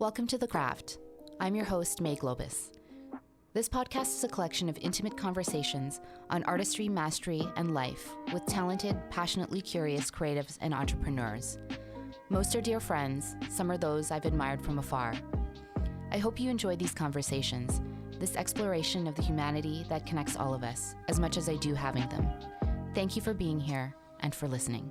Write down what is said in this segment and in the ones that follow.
Welcome to The Craft. I'm your host, May Globus. This podcast is a collection of intimate conversations on artistry, mastery, and life with talented, passionately curious creatives and entrepreneurs. Most are dear friends, some are those I've admired from afar. I hope you enjoy these conversations, this exploration of the humanity that connects all of us, as much as I do having them. Thank you for being here and for listening.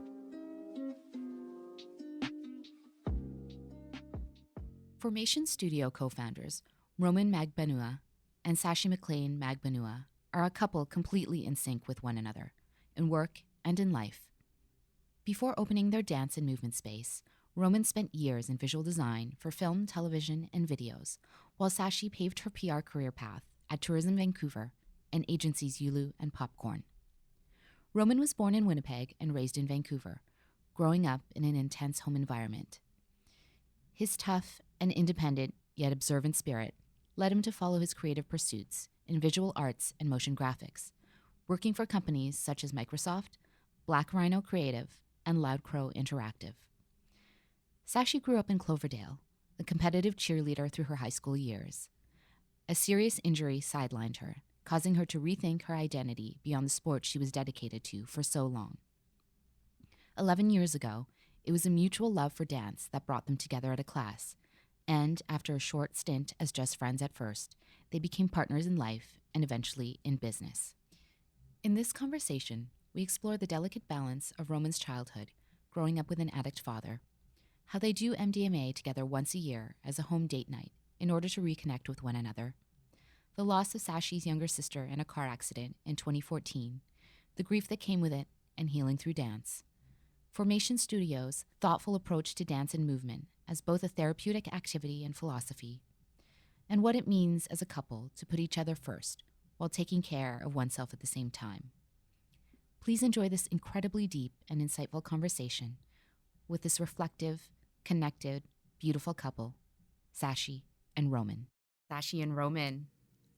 Formation Studio co-founders Roman Magbanua and Saschie Maclean-Magbanua are a couple completely in sync with one another, in work and in life. Before opening their dance and movement space, Roman spent years in visual design for film, television, and videos, while Saschie paved her PR career path at Tourism Vancouver and agencies Yulu and Popcorn. Roman was born in Winnipeg and raised in Vancouver, growing up in an intense home environment. His tough and independent, yet observant spirit led him to follow his creative pursuits in visual arts and motion graphics, working for companies such as Microsoft, Rhino Creative, and Loud Crow Interactive. Saschie grew up in Cloverdale, a competitive cheerleader through her high school years. A serious injury sidelined her, causing her to rethink her identity beyond the sport she was dedicated to for so long. 11 years ago, it was a mutual love for dance that brought them together at a class, and after a short stint as just friends at first, they became partners in life and eventually in business. In this conversation, we explore the delicate balance of Roman's childhood, growing up with an addict father, how they do MDMA together once a year as a home date night in order to reconnect with one another, the loss of Saschie's younger sister in a car accident in 2014, the grief that came with it, and healing through dance. Formation Studio's thoughtful approach to dance and movement as both a therapeutic activity and philosophy, and what it means as a couple to put each other first while taking care of oneself at the same time. Please enjoy this incredibly deep and insightful conversation with this reflective, connected, beautiful couple, Saschie and Roman. Saschie and Roman,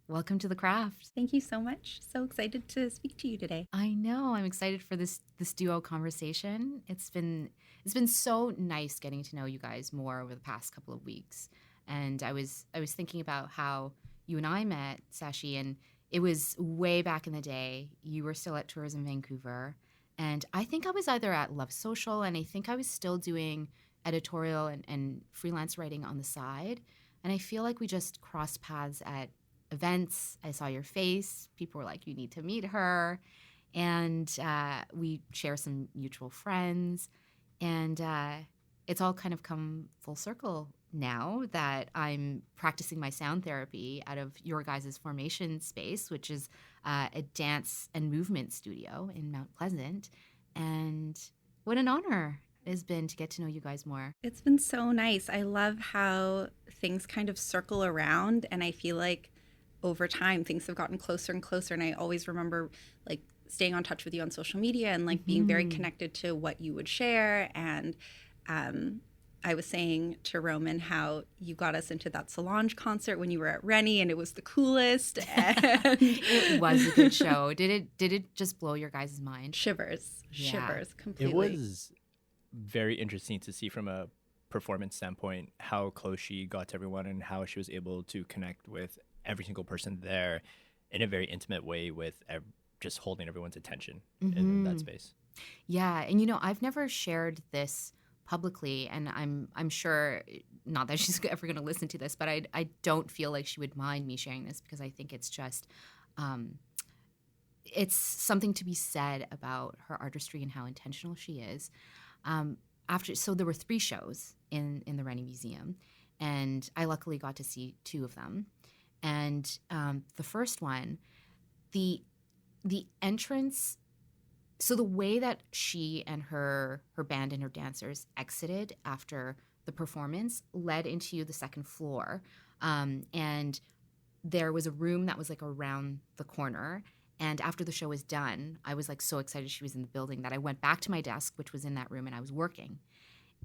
welcome to The Craft. Thank you so much. So excited to speak to you today. I know. I'm excited for this duo conversation. It's been so nice getting to know you guys more over the past couple of weeks. And I was thinking about how you and I met, Saschie, and it was way back in the day. You were still at Tourism Vancouver, and I think I was either at Love Social, and I think I was still doing editorial and freelance writing on the side. And I feel like we just crossed paths at events. I saw your face. People were like, you need to meet her. And we share some mutual friends. And it's all kind of come full circle now that I'm practicing my sound therapy out of your guys' formation space, which is a dance and movement studio in Mount Pleasant. And what an honor it has been to get to know you guys more. It's been so nice. I love how things kind of circle around, and I feel like over time things have gotten closer and closer, and I always remember like staying on touch with you on social media and like being very connected to what you would share. And I was saying to Roman how you got us into that Solange concert when you were at Rennie, and it was the coolest. And it was a good show. Did it just blow your guys' mind? Shivers completely. It was very interesting to see from a performance standpoint how close she got to everyone and how she was able to connect with every single person there in a very intimate way with just holding everyone's attention in that space. Yeah, and I've never shared this publicly, and I'm sure, not that she's ever going to listen to this, but I don't feel like she would mind me sharing this, because I think it's just it's something to be said about her artistry and how intentional she is. So there were 3 shows in the Rennie Museum, and I luckily got to see 2 of them. And the first one, the entrance, so the way that she and her band and her dancers exited after the performance led into the second floor. And there was a room that was like around the corner. And after the show was done, I was like so excited she was in the building that I went back to my desk, which was in that room, and I was working.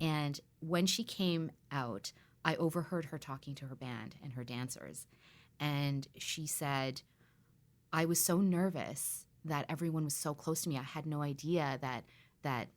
And when she came out, I overheard her talking to her band and her dancers. And she said, I was so nervous that everyone was so close to me. I had no idea that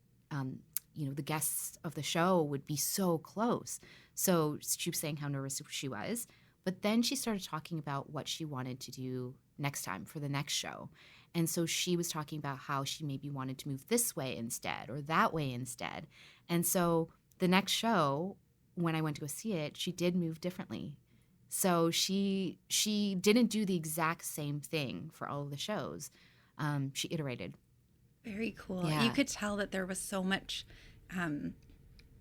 the guests of the show would be so close. So she was saying how nervous she was. But then she started talking about what she wanted to do next time for the next show. And so she was talking about how she maybe wanted to move this way instead or that way instead. And so the next show, when I went to go see it, she did move differently. So she didn't do the exact same thing for all of the shows. She iterated. Very cool. Yeah. You could tell that there was so much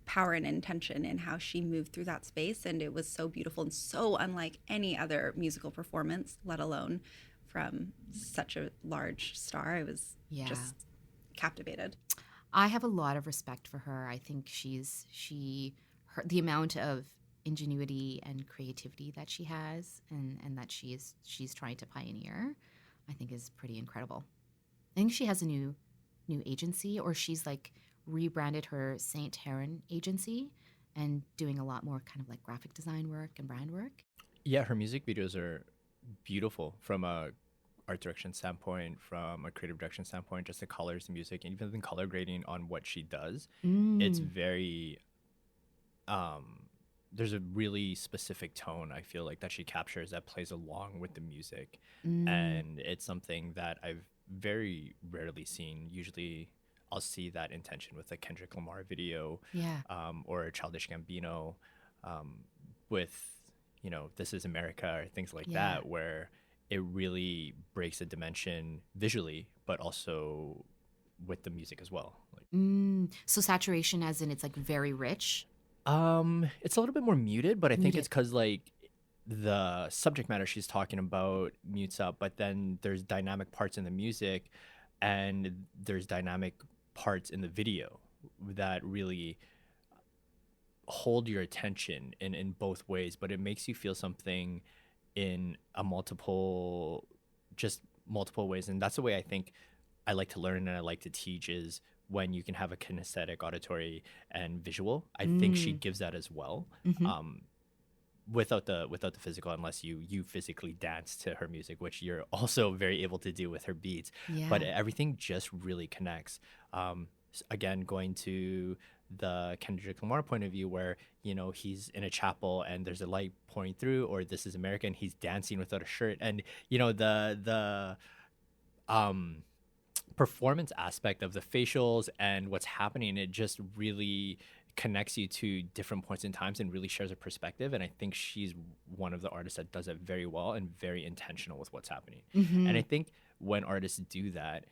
power and intention in how she moved through that space, and it was so beautiful and so unlike any other musical performance, let alone from such a large star. I was just captivated. I have a lot of respect for her. I think the amount of ingenuity and creativity that she has and that she's trying to pioneer, I think is pretty incredible. I think she has a new agency, or she's like rebranded her St. Heron agency and doing a lot more kind of like graphic design work and brand work. Yeah, her music videos are beautiful from a art direction standpoint, from a creative direction standpoint, just the colors, the music, and even the color grading on what she does. It's very there's a really specific tone, I feel like, that she captures that plays along with the music. And it's something that I've very rarely seen. Usually I'll see that intention with a Kendrick Lamar video, or a Childish Gambino, with, This Is America or things like that, where it really breaks a dimension visually, but also with the music as well. So saturation, as in it's like very rich. It's a little bit more muted, but I think it's because like the subject matter she's talking about mutes up, but then there's dynamic parts in the music and there's dynamic parts in the video that really hold your attention in both ways, but it makes you feel something in a multiple ways. And that's the way I think I like to learn and I like to teach, is when you can have a kinesthetic, auditory, and visual. I think she gives that as well. Without the physical, unless you physically dance to her music, which you're also very able to do with her beats. But everything just really connects. Again, going to the Kendrick Lamar point of view, where he's in a chapel and there's a light pouring through, or This Is America and he's dancing without a shirt, and the performance aspect of the facials and what's happening, it just really connects you to different points in times and really shares a perspective. And I think she's one of the artists that does it very well and very intentional with what's happening. And I think when artists do that,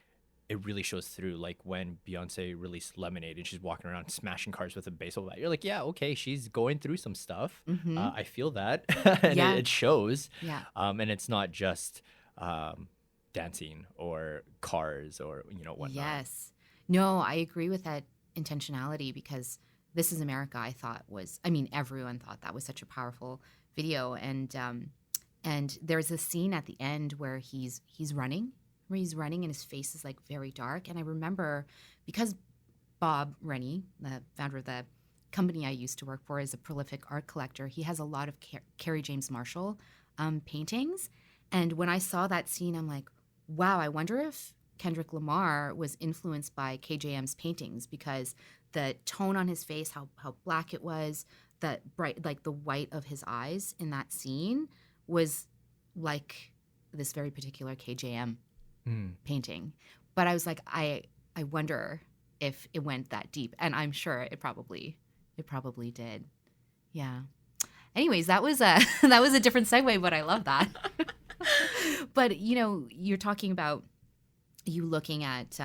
it really shows through. Like when Beyonce released Lemonade and she's walking around smashing cars with a baseball bat, you're like, yeah, okay, she's going through some stuff. I feel that. And it shows. And it's not just dancing or cars or whatnot. Yes. No, I agree with that intentionality, because This Is America, I thought everyone thought that was such a powerful video. And there's a scene at the end where he's running and his face is like very dark. And I remember, because Bob Rennie, the founder of the company I used to work for, is a prolific art collector. He has a lot of Kerry James Marshall paintings. And when I saw that scene, I'm like, wow, I wonder if Kendrick Lamar was influenced by KJM's paintings, because the tone on his face, how black it was, the bright, like the white of his eyes in that scene was like this very particular KJM painting. But I was like, I wonder if it went that deep, and I'm sure it probably did. Yeah. Anyways, that was a different segue, but I love that. But you're talking about you looking at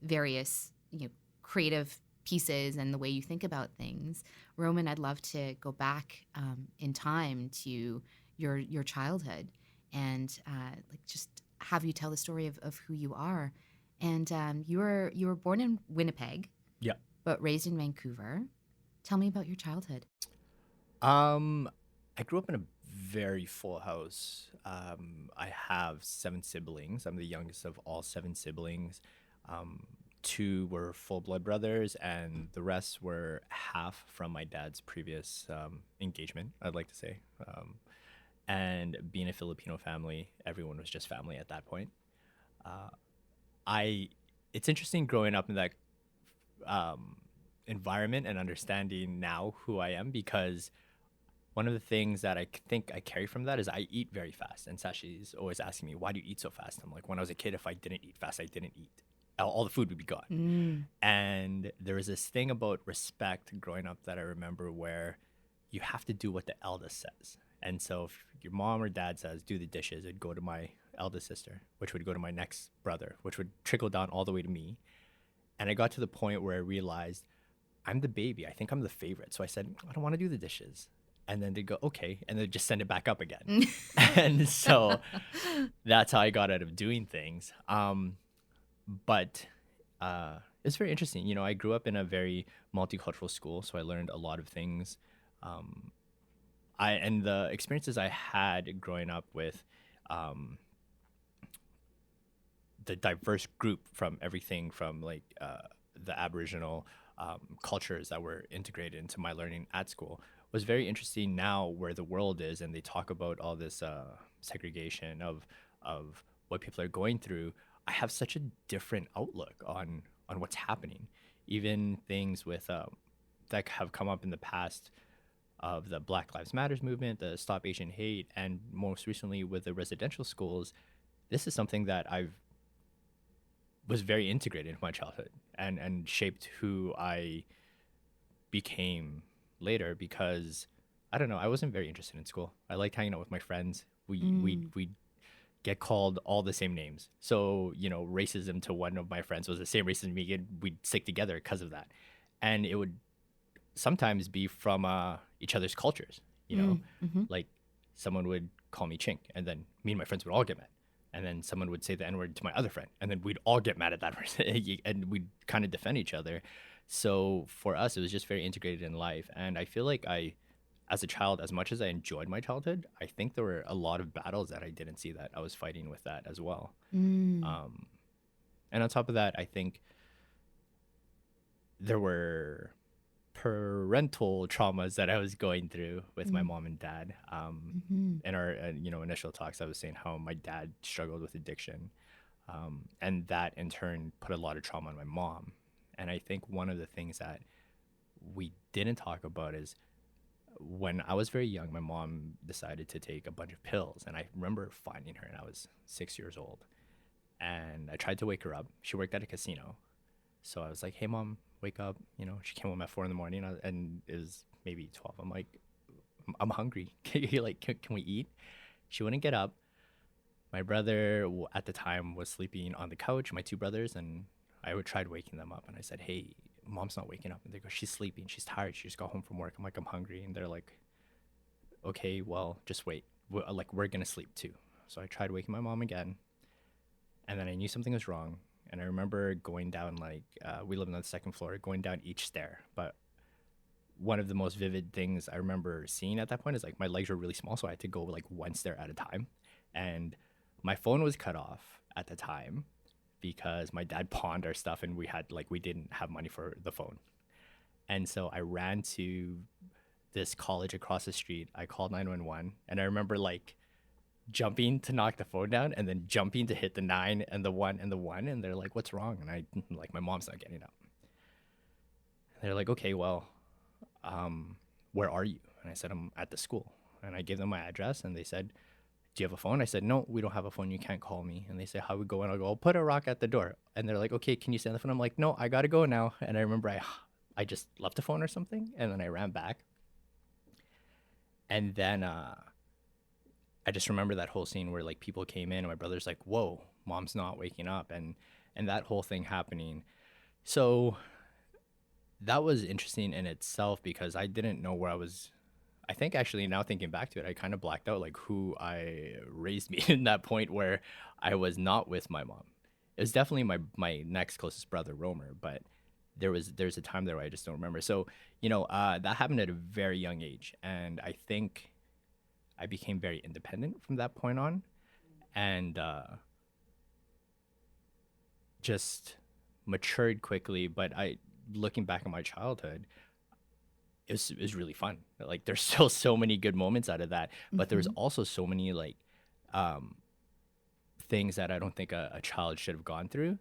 various creative pieces and the way you think about things. Roman, I'd love to go back in time to your childhood and just have you tell the story of who you are. And you were born in Winnipeg, but raised in Vancouver. Tell me about your childhood. I grew up in a very full house. I have 7 siblings. I'm the youngest of all 7 siblings. 2 were full blood brothers, and the rest were half from my dad's previous engagement, I'd like to say. And being a Filipino family, everyone was just family at that point. It's interesting growing up in environment and understanding now who I am, because one of the things that I think I carry from that is I eat very fast. And Saschie's always asking me, why do you eat so fast? I'm like, when I was a kid, if I didn't eat fast, I didn't eat. All the food would be gone. And there was this thing about respect growing up that I remember, where you have to do what the eldest says. And so if your mom or dad says, do the dishes, it'd go to my eldest sister, which would go to my next brother, which would trickle down all the way to me. And I got to the point where I realized I'm the baby. I think I'm the favorite. So I said, I don't want to do the dishes. And then they'd go, okay. And they'd just send it back up again. And so that's how I got out of doing things. But it's very interesting. You know, I grew up in a very multicultural school, so I learned a lot of things. And the experiences I had growing up with the diverse group, from everything from like the Aboriginal cultures that were integrated into my learning at school, was very interesting. Now where the world is, and they talk about all this segregation of what people are going through, I have such a different outlook on what's happening. Even things with that have come up in the past, of the Black Lives Matters movement, the Stop Asian Hate, and most recently with the residential schools. This is something that was very integrated into my childhood and shaped who I became later, because I don't know, I wasn't very interested in school. I liked hanging out with my friends. We get called all the same names. So, you know, racism to one of my friends was the same racism to me. We'd stick together because of that. And it would sometimes be from each other's cultures, you know, like someone would call me chink, and then me and my friends would all get mad. And then someone would say the N-word to my other friend, and then we'd all get mad at that person, and we'd kind of defend each other. So for us, it was just very integrated in life. And I feel like as a child, as much as I enjoyed my childhood, I think there were a lot of battles that I didn't see that I was fighting with that as well. And on top of that, I think there were parental traumas that I was going through with my mom and dad. In our initial talks, I was saying how my dad struggled with addiction, and that in turn put a lot of trauma on my mom. And I think one of the things that we didn't talk about is, when I was very young, my mom decided to take a bunch of pills, and I remember finding her, and I was 6 years old, and I tried to wake her up. She worked at a casino, so I was like, "Hey, Mom, wake up!" You know, she came home at 4 a.m, and it was maybe 12. I'm like, "I'm hungry. Can we eat?" She wouldn't get up. My brother at the time was sleeping on the couch. My two brothers, and I tried waking them up, and I said, "Hey, Mom's not waking up." And they go, "She's sleeping. She's tired. She just got home from work." I'm like, "I'm hungry." And they're like, "Okay, well, just wait. We're gonna sleep too." So I tried waking my mom again, and then I knew something was wrong. And I remember going down, we lived on the second floor, going down each stair. But one of the most vivid things I remember seeing at that point is, like, my legs were really small, so I had to go like one stair at a time. And my phone was cut off at the time because my dad pawned our stuff, and we didn't have money for the phone. And so I ran to this college across the street. I called 911, and I remember jumping to knock the phone down, and then jumping to hit the 9 and the 1 and the 1, and they're like, "What's wrong?" And I my mom's not getting up. And they're like, "Okay, well, where are you?" And I said, "I'm at the school." And I gave them my address, and they said, "Do you have a phone?" I said, "No, we don't have a phone. You can't call me." And they say, "How we go?" And I go, "I'll put a rock at the door." And they're like, "Okay, can you stay on the phone?" I'm like, "No, I gotta go now." And I remember I just left the phone or something, and then I ran back. And then I just remember that whole scene where people came in, and my brother's like, "Whoa, Mom's not waking up," and that whole thing happening. So that was interesting in itself, because I didn't know where I was. I think actually, now thinking back to it, I kind of blacked out who I raised me in that point where I was not with my mom. It was definitely my next closest brother, Romer, but there's a time there where I just don't remember. So, that happened at a very young age, and I think I became very independent from that point on, and just matured quickly. But looking back at my childhood, it was really fun. There's still so many good moments out of that, but there's also so many things that I don't think a child should have gone through.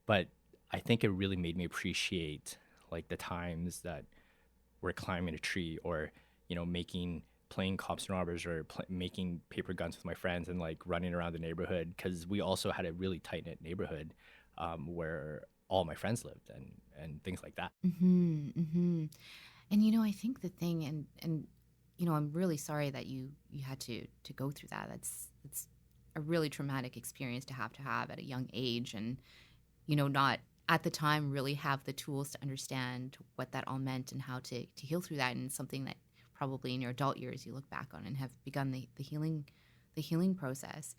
But I think it really made me appreciate like the times that we're climbing a tree, or playing cops and robbers, or making paper guns with my friends and like running around the neighborhood, because we also had a really tight knit neighborhood where all my friends lived, and things like that. Mm-hmm, mm-hmm. And I think the thing, and I'm really sorry that you had to go through that. It's a really traumatic experience to have at a young age, and not at the time really have the tools to understand what that all meant and how to heal through that, and something that probably in your adult years you look back on and have begun the healing process.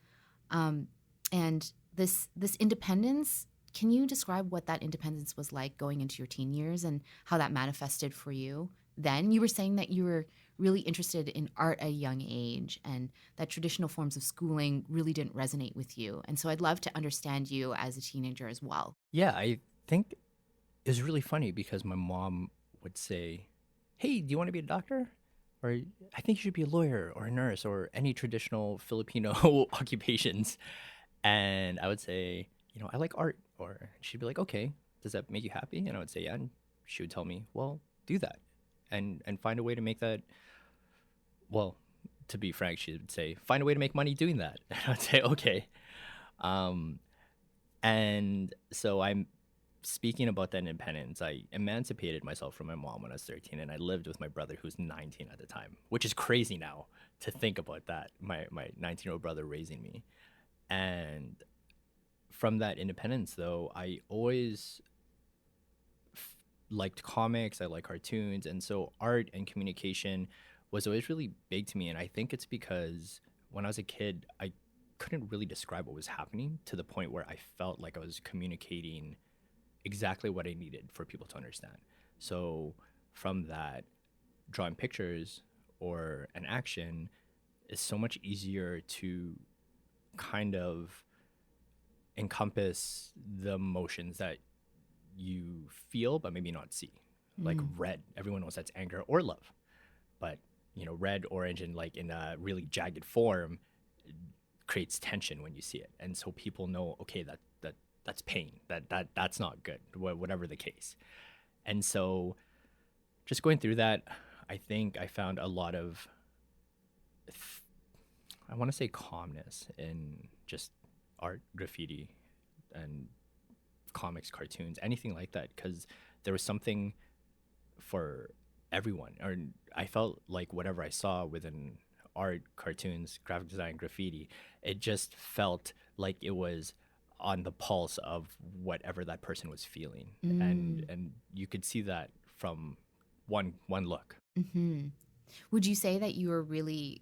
And this independence, can you describe what that independence was like going into your teen years and how that manifested for you? Then you were saying that you were really interested in art at a young age, and that traditional forms of schooling really didn't resonate with you. And so I'd love to understand you as a teenager as well. Yeah, I think it was really funny because my mom would say, "Hey, do you want to be a doctor? Or I think you should be a lawyer or a nurse or any traditional Filipino occupations." And I would say, I like art. Or she'd be like, "Okay, does that make you happy?" And I would say, "Yeah." And she would tell me, "Well, do that and find a way to make that." Well, to be frank, she would say, "Find a way to make money doing that." And I would say, "Okay." Um, and so I'm speaking about that independence. I emancipated myself from my mom when I was 13, and I lived with my brother who's 19 at the time, which is crazy now to think about that. My 19-year-old brother raising me. And from that independence, though, I always liked comics, I like cartoons, and so art and communication was always really big to me. And I think it's because when I was a kid, I couldn't really describe what was happening to the point where I felt like I was communicating exactly what I needed for people to understand. So from that, drawing pictures or an action is so much easier to kind of encompass the emotions that you feel but maybe not see. Like red, everyone knows that's anger or love, but red, orange, and like in a really jagged form creates tension when you see it, and so people know, okay, that's pain, that's not good, whatever the case. And so just going through that, I think I found a lot of I want to say calmness in just art, graffiti, and comics, cartoons, anything like that, because there was something for everyone. Or I felt like whatever I saw within art, cartoons, graphic design, graffiti, it just felt like it was on the pulse of whatever that person was feeling. And you could see that from one look. Mm-hmm. Would you say that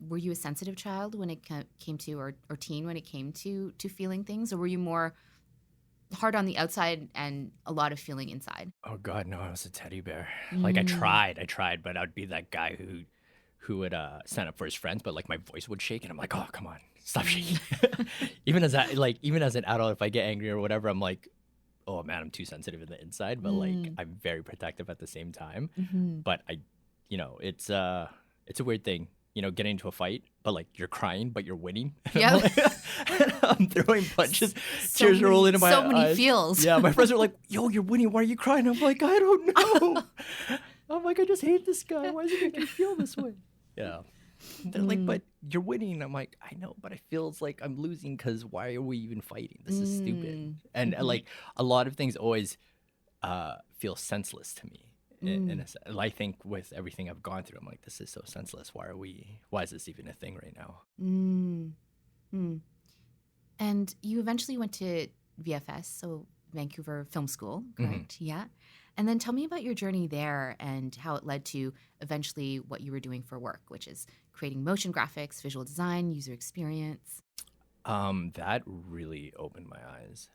were you a sensitive child when it came to, or teen when it came to feeling things, or were you more hard on the outside and a lot of feeling inside? Oh God, no, I was a teddy bear. Like I tried, but I'd be that guy who would stand up for his friends, but like my voice would shake, and I'm like, oh, come on, stop shaking. even as an adult, if I get angry or whatever, I'm like, oh man, I'm too sensitive in the inside, but like I'm very protective at the same time. But it's a weird thing, getting into a fight, but like you're crying, but you're winning. Yeah. I'm throwing punches, tears roll into my eyes. So many feels. Yeah, my friends are like, yo, you're winning. Why are you crying? I'm like, I don't know. I'm like, I just hate this guy. Why does he make me feel this way? Yeah. They're like, but you're winning. I'm like, I know, but it feels like I'm losing because why are we even fighting? This is stupid. And like a lot of things always feel senseless to me. I think with everything I've gone through, I'm like, this is so senseless. Why is this even a thing right now? And you eventually went to VFS, so Vancouver Film School, correct? Yeah. And then tell me about your journey there and how it led to eventually what you were doing for work, which is creating motion graphics, visual design, user experience. That really opened my eyes.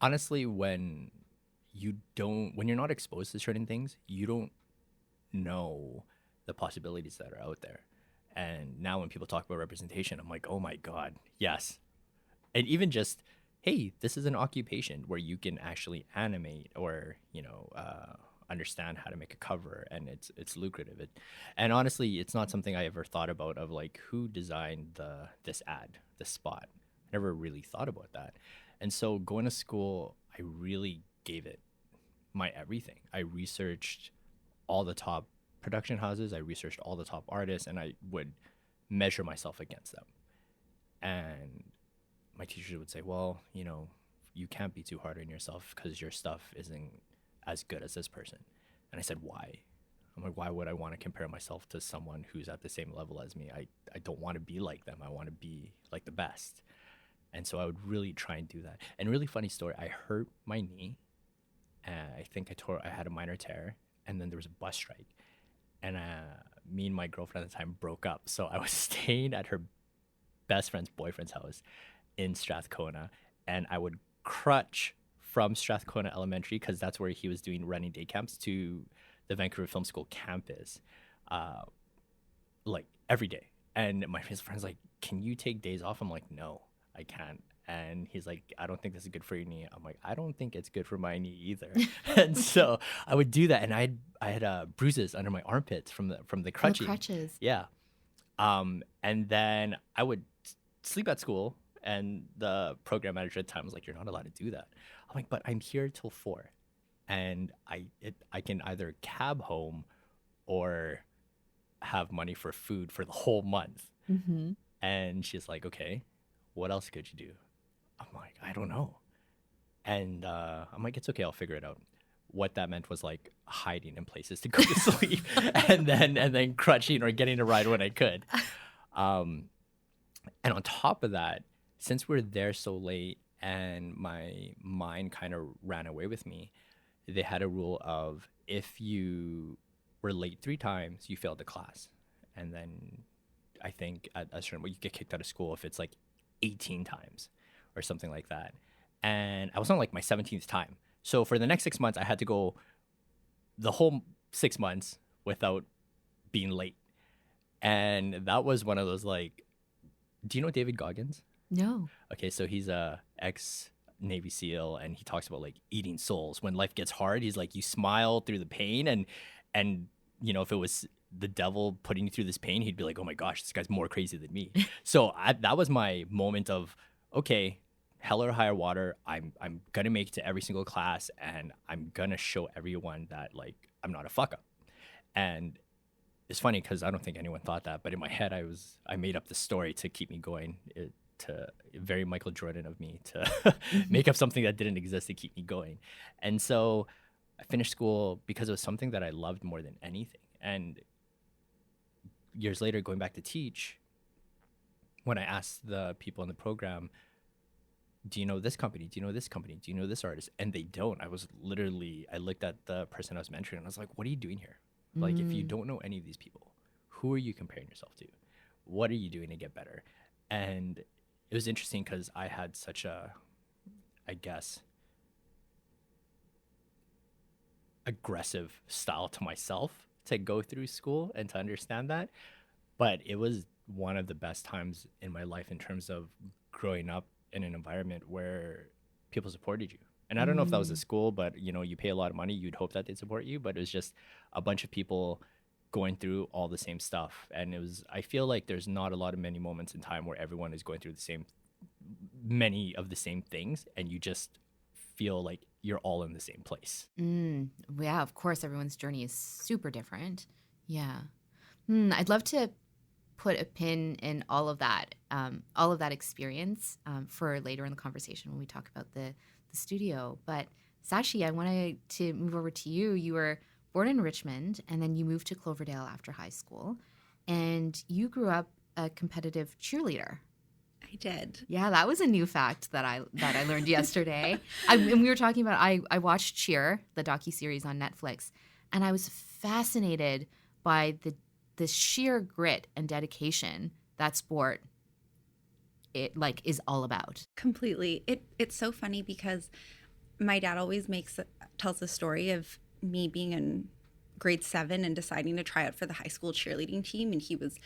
Honestly, when you're not exposed to certain things, you don't know the possibilities that are out there. And now when people talk about representation, I'm like, oh my God, yes. And even just, hey, this is an occupation where you can actually animate or, understand how to make a cover, and it's lucrative. And honestly, it's not something I ever thought about of like who designed this ad, this spot. I never really thought about that. And so going to school, I really gave it my everything. I researched all the top production houses, I researched all the top artists, and I would measure myself against them. And my teachers would say, well, you know, you can't be too hard on yourself because your stuff isn't as good as this person. And I said, why? I'm like, why would I want to compare myself to someone who's at the same level as me? I don't want to be like them. I want to be like the best. And so I would really try and do that. And really funny story, I hurt my knee. And I think I had a minor tear. And then there was a bus strike. And me and my girlfriend at the time broke up. So I was staying at her best friend's boyfriend's house in Strathcona. And I would crutch from Strathcona Elementary, because that's where he was doing running day camps, to the Vancouver Film School campus, like every day. And my friend's like, can you take days off? I'm like, no, I can't. And he's like, I don't think this is good for your knee. I'm like, I don't think it's good for my knee either. And so I would do that. And I had bruises under my armpits from the crutching. The crutches. Yeah. And then I would sleep at school, and the program manager at the time was like, you're not allowed to do that. I'm like, but I'm here till 4. And I can either cab home or have money for food for the whole month. Mm-hmm. And she's like, okay, what else could you do? I'm like, I don't know. And I'm like, it's okay, I'll figure it out. What that meant was like hiding in places to go to sleep, and then crutching or getting a ride when I could. And on top of that, since we're there so late and my mind kind of ran away with me, they had a rule of if you were late 3 times, you failed the class. And then I think at a certain point, you get kicked out of school if it's like 18 times or something like that. And I was on like my 17th time. So for the next 6 months, I had to go the whole 6 months without being late. And that was one of those, like, do you know David Goggins? No. Okay, so he's a ex-Navy SEAL, and he talks about like eating souls. When life gets hard, he's like, you smile through the pain, and you know, if it was the devil putting you through this pain, he'd be like, oh my gosh, this guy's more crazy than me. So that was my moment of, okay, hell or high water, I'm gonna make it to every single class, and I'm gonna show everyone that like I'm not a fuck up. And it's funny because I don't think anyone thought that, but in my head I made up the story to keep me going. To very Michael Jordan of me to make up something that didn't exist to keep me going. And so I finished school because it was something that I loved more than anything. And years later, going back to teach, when I asked the people in the program, do you know this company? Do you know this company? Do you know this artist? And they don't. I looked at the person I was mentoring, and I was like, what are you doing here? Like, if you don't know any of these people, who are you comparing yourself to? What are you doing to get better? And it was interesting because I had such a, I guess, aggressive style to myself to go through school and to understand that. But it was one of the best times in my life in terms of growing up in an environment where people supported you. And I don't know if that was a school, but you know, you pay a lot of money, you'd hope that they'd support you, but it was just a bunch of people going through all the same stuff. And I feel like there's not a lot of many moments in time where everyone is going through many of the same things, and you just feel like you're all in the same place. Yeah, of course, everyone's journey is super different. Yeah. I'd love to put a pin in all of that experience for later in the conversation when we talk about the studio. But Saschie, I wanted to move over to you. You were born in Richmond, and then you moved to Cloverdale after high school, and you grew up a competitive cheerleader. I did. Yeah, that was a new fact that I learned yesterday. And we were talking about, I watched Cheer, the docuseries on Netflix, and I was fascinated by the sheer grit and dedication that sport is all about. Completely. It's so funny because my dad always tells the story of me being in grade 7 and deciding to try out for the high school cheerleading team, and he was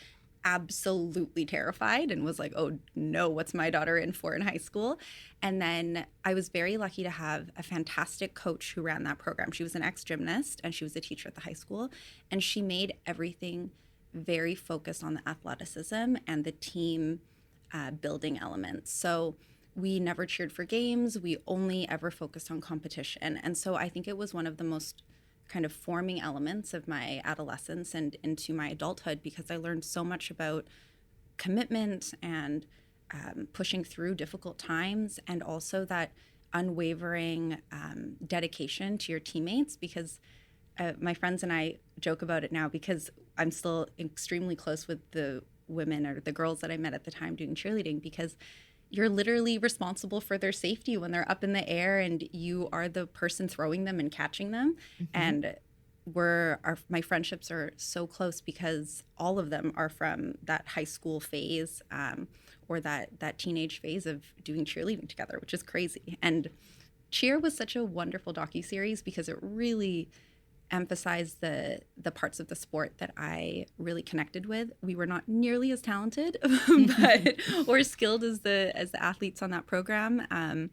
absolutely terrified and was like, oh no, what's my daughter in for in high school? And then I was very lucky to have a fantastic coach who ran that program. She was an ex-gymnast and she was a teacher at the high school, and she made everything very focused on the athleticism and the team building elements. So we never cheered for games. We only ever focused on competition. And so I think it was one of the most kind of forming elements of my adolescence and into my adulthood, because I learned so much about commitment and pushing through difficult times, and also that unwavering dedication to your teammates. Because my friends and I joke about it now, because I'm still extremely close with the women or the girls that I met at the time doing cheerleading, because you're literally responsible for their safety when they're up in the air, and you are the person throwing them and catching them. And my friendships are so close because all of them are from that high school phase or that teenage phase of doing cheerleading together, which is crazy. And Cheer was such a wonderful docuseries because it really emphasized the parts of the sport that I really connected with. We were not nearly as talented but or skilled as the athletes on that program.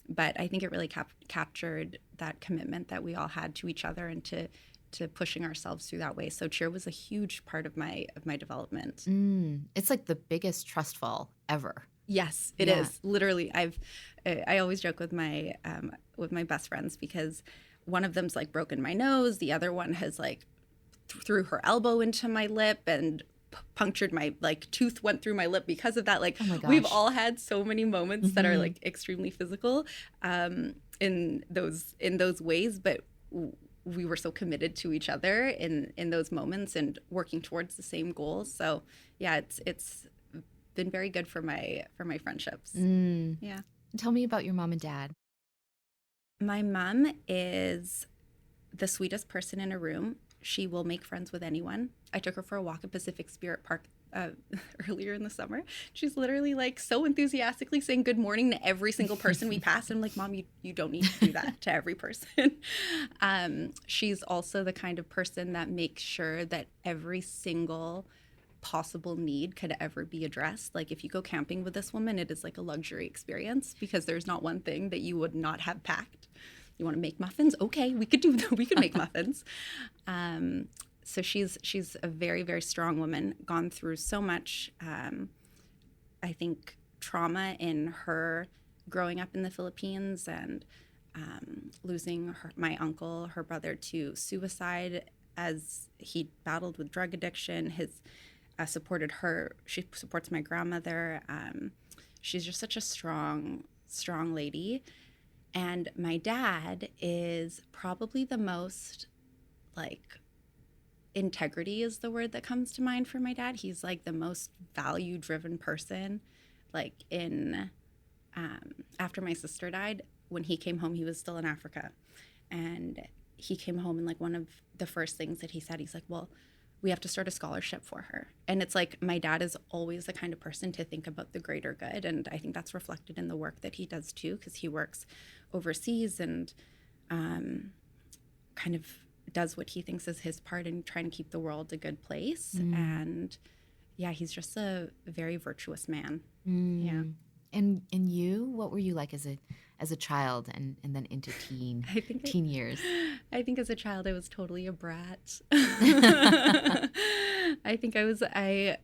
But I think it really captured that commitment that we all had to each other and to pushing ourselves through that way. So Cheer was a huge part of my development. It's like the biggest trust fall ever. Yes, it is. Literally, I always joke with my best friends, because one of them's like broken my nose, the other one has like threw her elbow into my lip and punctured my tooth went through my lip because of that. Like, oh my gosh, we've all had so many moments that are like extremely physical in those ways, but we were so committed to each other in those moments and working towards the same goals. So yeah, it's been very good for my friendships. Yeah. Tell me about your mom and dad. My mom is the sweetest person in a room. She will make friends with anyone. I took her for a walk at Pacific Spirit Park earlier in the summer. She's literally like so enthusiastically saying good morning to every single person we pass. I'm like, Mom, you don't need to do that to every person. She's also the kind of person that makes sure that every single possible need could ever be addressed. Like, if you go camping with this woman, it is like a luxury experience, because there's not one thing that you would not have packed. You want to make muffins? Okay, we could make muffins. So she's a very, very strong woman, gone through so much, I think, trauma in her growing up in the Philippines and losing my uncle, her brother, to suicide as he battled with drug addiction. His supported her. She supports my grandmother. She's just such a strong lady. And my dad is probably the most, like, integrity is the word that comes to mind for my dad. He's like the most value-driven person. Like, after my sister died, when he came home, he was still in Africa. And he came home, and like one of the first things that he said, he's like, well, we have to start a scholarship for her. And it's like, my dad is always the kind of person to think about the greater good. And I think that's reflected in the work that he does too, because he works overseas and kind of does what he thinks is his part in trying to keep the world a good place. And yeah, he's just a very virtuous man. Yeah. And you, what were you like as a child and then into teen years? I think as a child I was totally a brat. I think I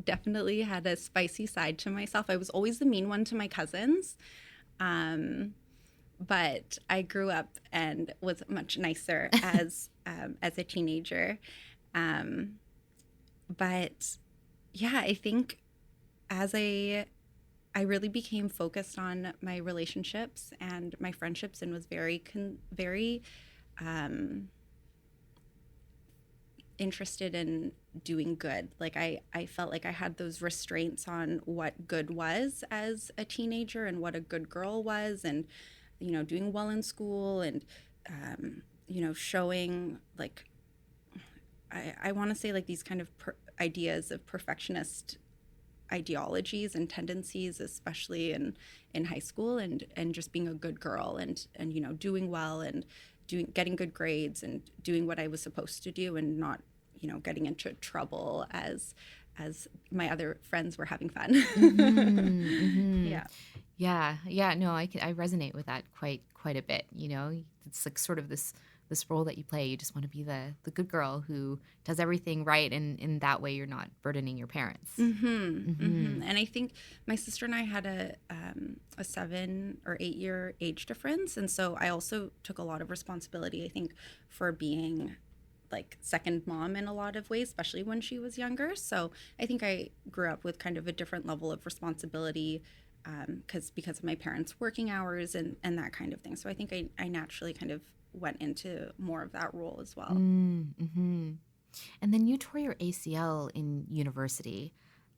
definitely had a spicy side to myself. I was always the mean one to my cousins. But I grew up and was much nicer as a teenager. But yeah, I think as I really became focused on my relationships and my friendships, and was very interested in doing good. Like, I felt like I had those restraints on what good was as a teenager and what a good girl was, and doing well in school, and showing, like, I want to say, like, these kind of ideas of perfectionist ideologies and tendencies, especially in high school, and just being a good girl and doing well and getting good grades and doing what I was supposed to do, and not getting into trouble as my other friends were having fun. Yeah. No, I resonate with that quite a bit. It's like sort of this this role that you play. You just want to be the good girl who does everything right, and in that way you're not burdening your parents. And I think my sister and I had a 7 or 8 year age difference, and so I also took a lot of responsibility, I think, for being like second mom in a lot of ways, especially when she was younger. So I think I grew up with kind of a different level of responsibility because of my parents' working hours and that kind of thing. So I think I naturally kind of went into more of that role as well. And then you tore your ACL in university.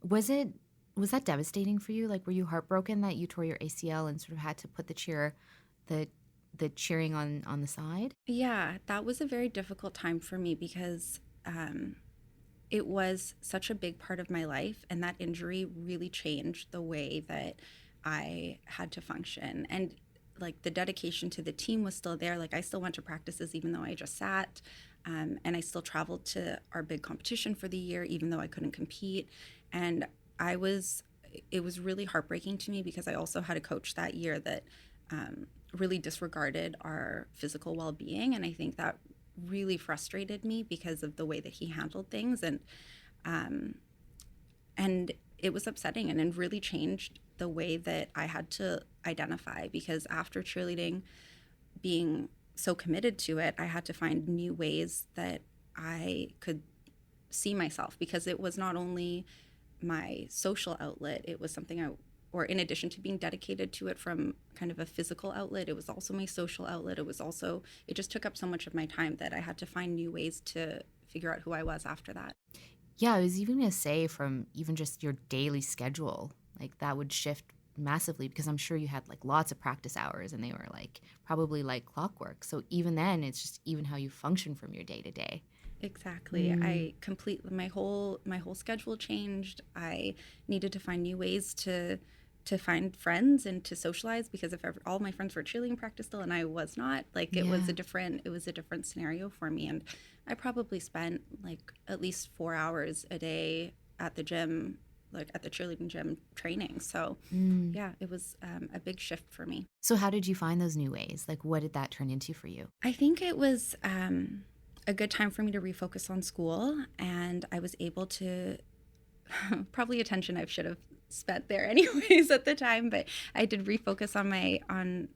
Was that devastating for you? Like, were you heartbroken that you tore your ACL and sort of had to put the cheering on the side? Yeah, that was a very difficult time for me because it was such a big part of my life, and that injury really changed the way that I had to function. And like the dedication to the team was still there. Like I still went to practices even though I just sat, and I still traveled to our big competition for the year even though I couldn't compete. And it was really heartbreaking to me because I also had a coach that year that really disregarded our physical well-being, and I think that really frustrated me because of the way that he handled things, and it was upsetting, and it really changed the way that I had to identify, because after cheerleading, being so committed to it, I had to find new ways that I could see myself, because it was not only my social outlet, it was something or in addition to being dedicated to it from kind of a physical outlet, it was also my social outlet. It just took up so much of my time that I had to find new ways to figure out who I was after that. Yeah, I was even going to say, from even just your daily schedule, like that would shift massively, because I'm sure you had like lots of practice hours and they were like probably like clockwork. So even then, it's just even how you function from your day to day. Exactly. My whole schedule changed. I needed to find new ways to find friends and to socialize, because if all my friends were cheerleading practice still and I was not, like it was a different scenario for me. And I probably spent like at least 4 hours a day at the gym, like at the cheerleading gym training. So yeah, it was a big shift for me. So how did you find those new ways? Like, what did that turn into for you? I think it was a good time for me to refocus on school, and I was able to probably attention I should have spent there anyways at the time, but I did refocus on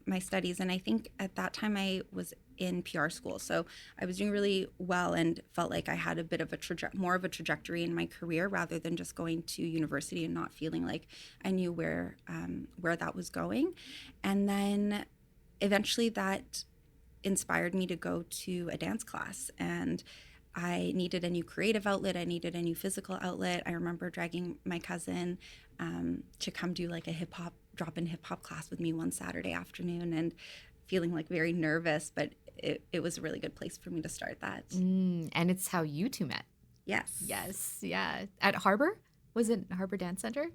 my studies. And I think at that time I was in PR school, so I was doing really well and felt like I had a bit of more of a trajectory in my career, rather than just going to university and not feeling like I knew where that was going. And then eventually that inspired me to go to a dance class, and I needed a new creative outlet. I needed a new physical outlet. I remember dragging my cousin to come do like a drop-in hip-hop class with me one Saturday afternoon, and feeling like very nervous, but it was a really good place for me to start that. And it's how you two met. Yes. Yeah. At Harbor? Was it Harbor Dance Center?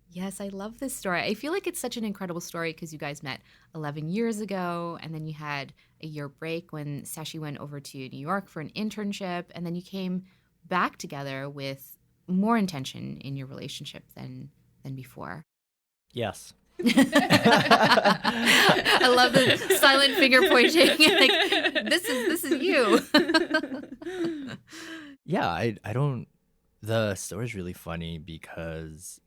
Yes, I love this story. I feel like it's such an incredible story because you guys met 11 years ago, and then you had a year break when Saschie went over to New York for an internship, and then you came back together with more intention in your relationship than before. Yes. I love the silent finger pointing. Like, this is you. Yeah, I don't. The story's really funny because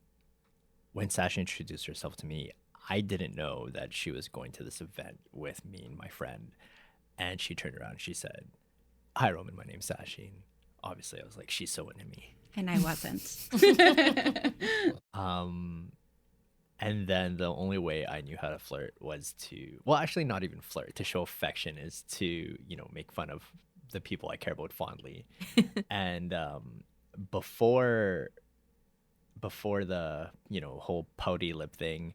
when Saschie introduced herself to me, I didn't know that she was going to this event with me and my friend. And she turned around and she said, "Hi, Roman, my name's Saschie." And obviously, I was like, she's so into me. And I wasn't. And then the only way I knew how to flirt was well, actually not even flirt, to show affection is to, make fun of the people I care about fondly. And before the, whole pouty lip thing,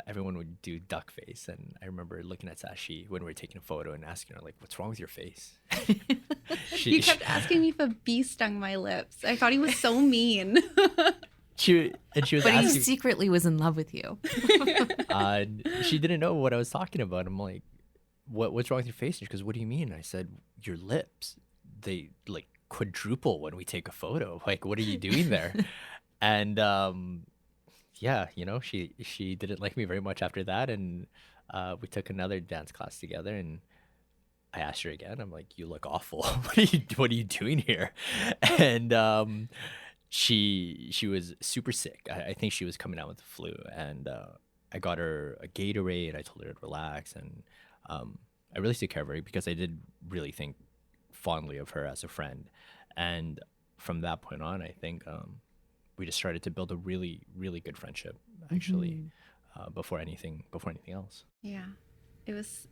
everyone would do duck face. And I remember looking at Saschie when we were taking a photo and asking her, like, "What's wrong with your face?" You kept asking me if a bee stung my lips. I thought he was so mean. She was but asking, he secretly was in love with you. She didn't know what I was talking about. I'm like, what's wrong with your face? And she goes, "What do you mean?" I said, "Your lips, they like quadruple when we take a photo. Like, what are you doing there?" And yeah, she didn't like me very much after that, and we took another dance class together. And I asked her again. I'm like, "You look awful. What are you doing here?" And she was super sick. I think she was coming out with the flu, and I got her a Gatorade. I told her to relax, and I really took care of her because I did really think fondly of her as a friend. And from that point on, I think we just started to build a really, really good friendship. Actually, before anything else. Yeah, it was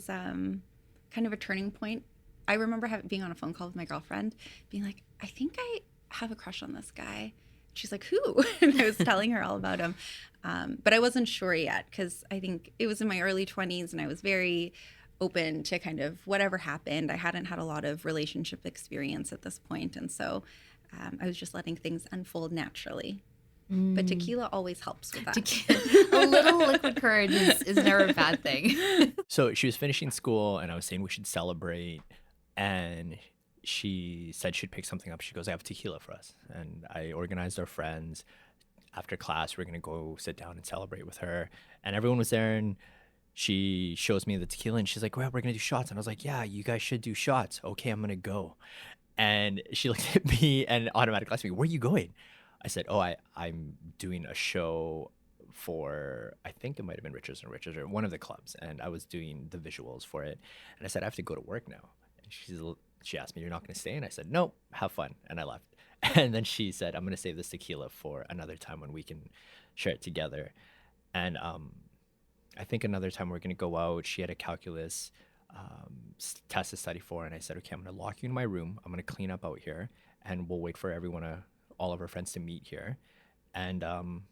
kind of a turning point. I remember being on a phone call with my girlfriend, being like, I think I have a crush on this guy. She's like, who? And I was telling her all about him. But I wasn't sure yet because I think it was in my early 20s and I was very open to kind of whatever happened. I hadn't had a lot of relationship experience at this point. And so I was just letting things unfold naturally. But tequila always helps with that. A little liquid courage is never a bad thing. So she was finishing school, and I was saying we should celebrate, and she said she'd pick something up. She goes, "I have tequila for us," and I organized our friends. After class, we're gonna go sit down and celebrate with her, and everyone was there. And she shows me the tequila, and she's like, "Well, we're gonna do shots," and I was like, "Yeah, you guys should do shots." Okay, I'm gonna go. And she looked at me and automatically asked me, "Where are you going?" I said, "Oh, I'm doing a show for, I think it might have been Richards and Richards or one of the clubs, and I was doing the visuals for it." And I said, "I have to go to work now." And she asked me, "You're not going to stay?" And I said, "No, have fun." And I left. And then she said, "I'm going to save this tequila for another time when we can share it together." And I think another time we're going to go out. She had a calculus test to study for, and I said, "Okay, I'm going to lock you in my room. I'm going to clean up out here, and we'll wait for all of our friends to meet here, and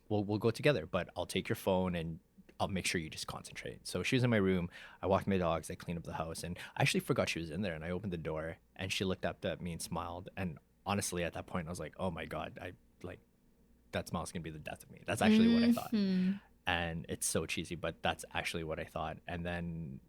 we'll go together. But I'll take your phone, and I'll make sure you just concentrate." So she was in my room. I walked my dogs. I cleaned up the house, and I actually forgot she was in there. And I opened the door, and she looked up at me and smiled. And honestly, at that point, I was like, "Oh my God, that smile's gonna be the death of me." That's actually what I thought. And it's so cheesy, but that's actually what I thought. And then,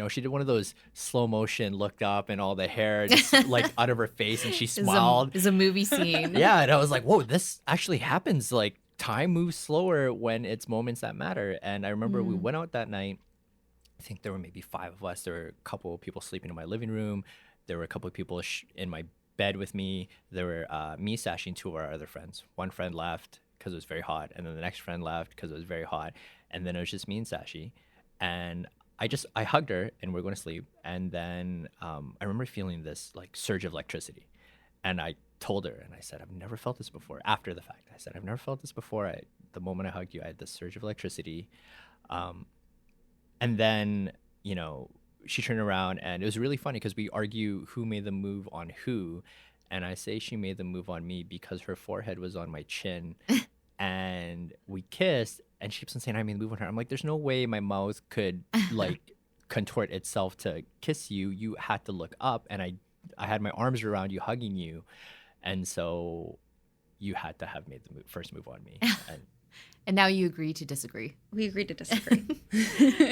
she did one of those slow motion, looked up, and all the hair just like out of her face, and she smiled. It's a movie scene. Yeah, and I was like, "Whoa, this actually happens. Like, time moves slower when it's moments that matter." And I remember we went out that night. I think there were maybe 5 of us. There were a couple of people sleeping in my living room. There were a couple of people in my bed with me. There were me, Saschie, and 2 of our other friends. One friend left because it was very hot, and then the next friend left because it was very hot, and then it was just me and Saschie. And I hugged her, and we're going to sleep. And then I remember feeling this like surge of electricity, and I told her, and I said, "I've never felt this before." After the fact, I said, "I've never felt this before. The moment I hugged you, I had this surge of electricity." And then, she turned around, and it was really funny because we argue who made the move on who. And I say she made the move on me because her forehead was on my chin. And we kissed, and she keeps on saying, "I made the move on her." I'm like, "There's no way my mouth could contort itself to kiss you. You had to look up, and I had my arms around you, hugging you. And so you had to have made the first move on me." And now you agree to disagree. We agreed to disagree.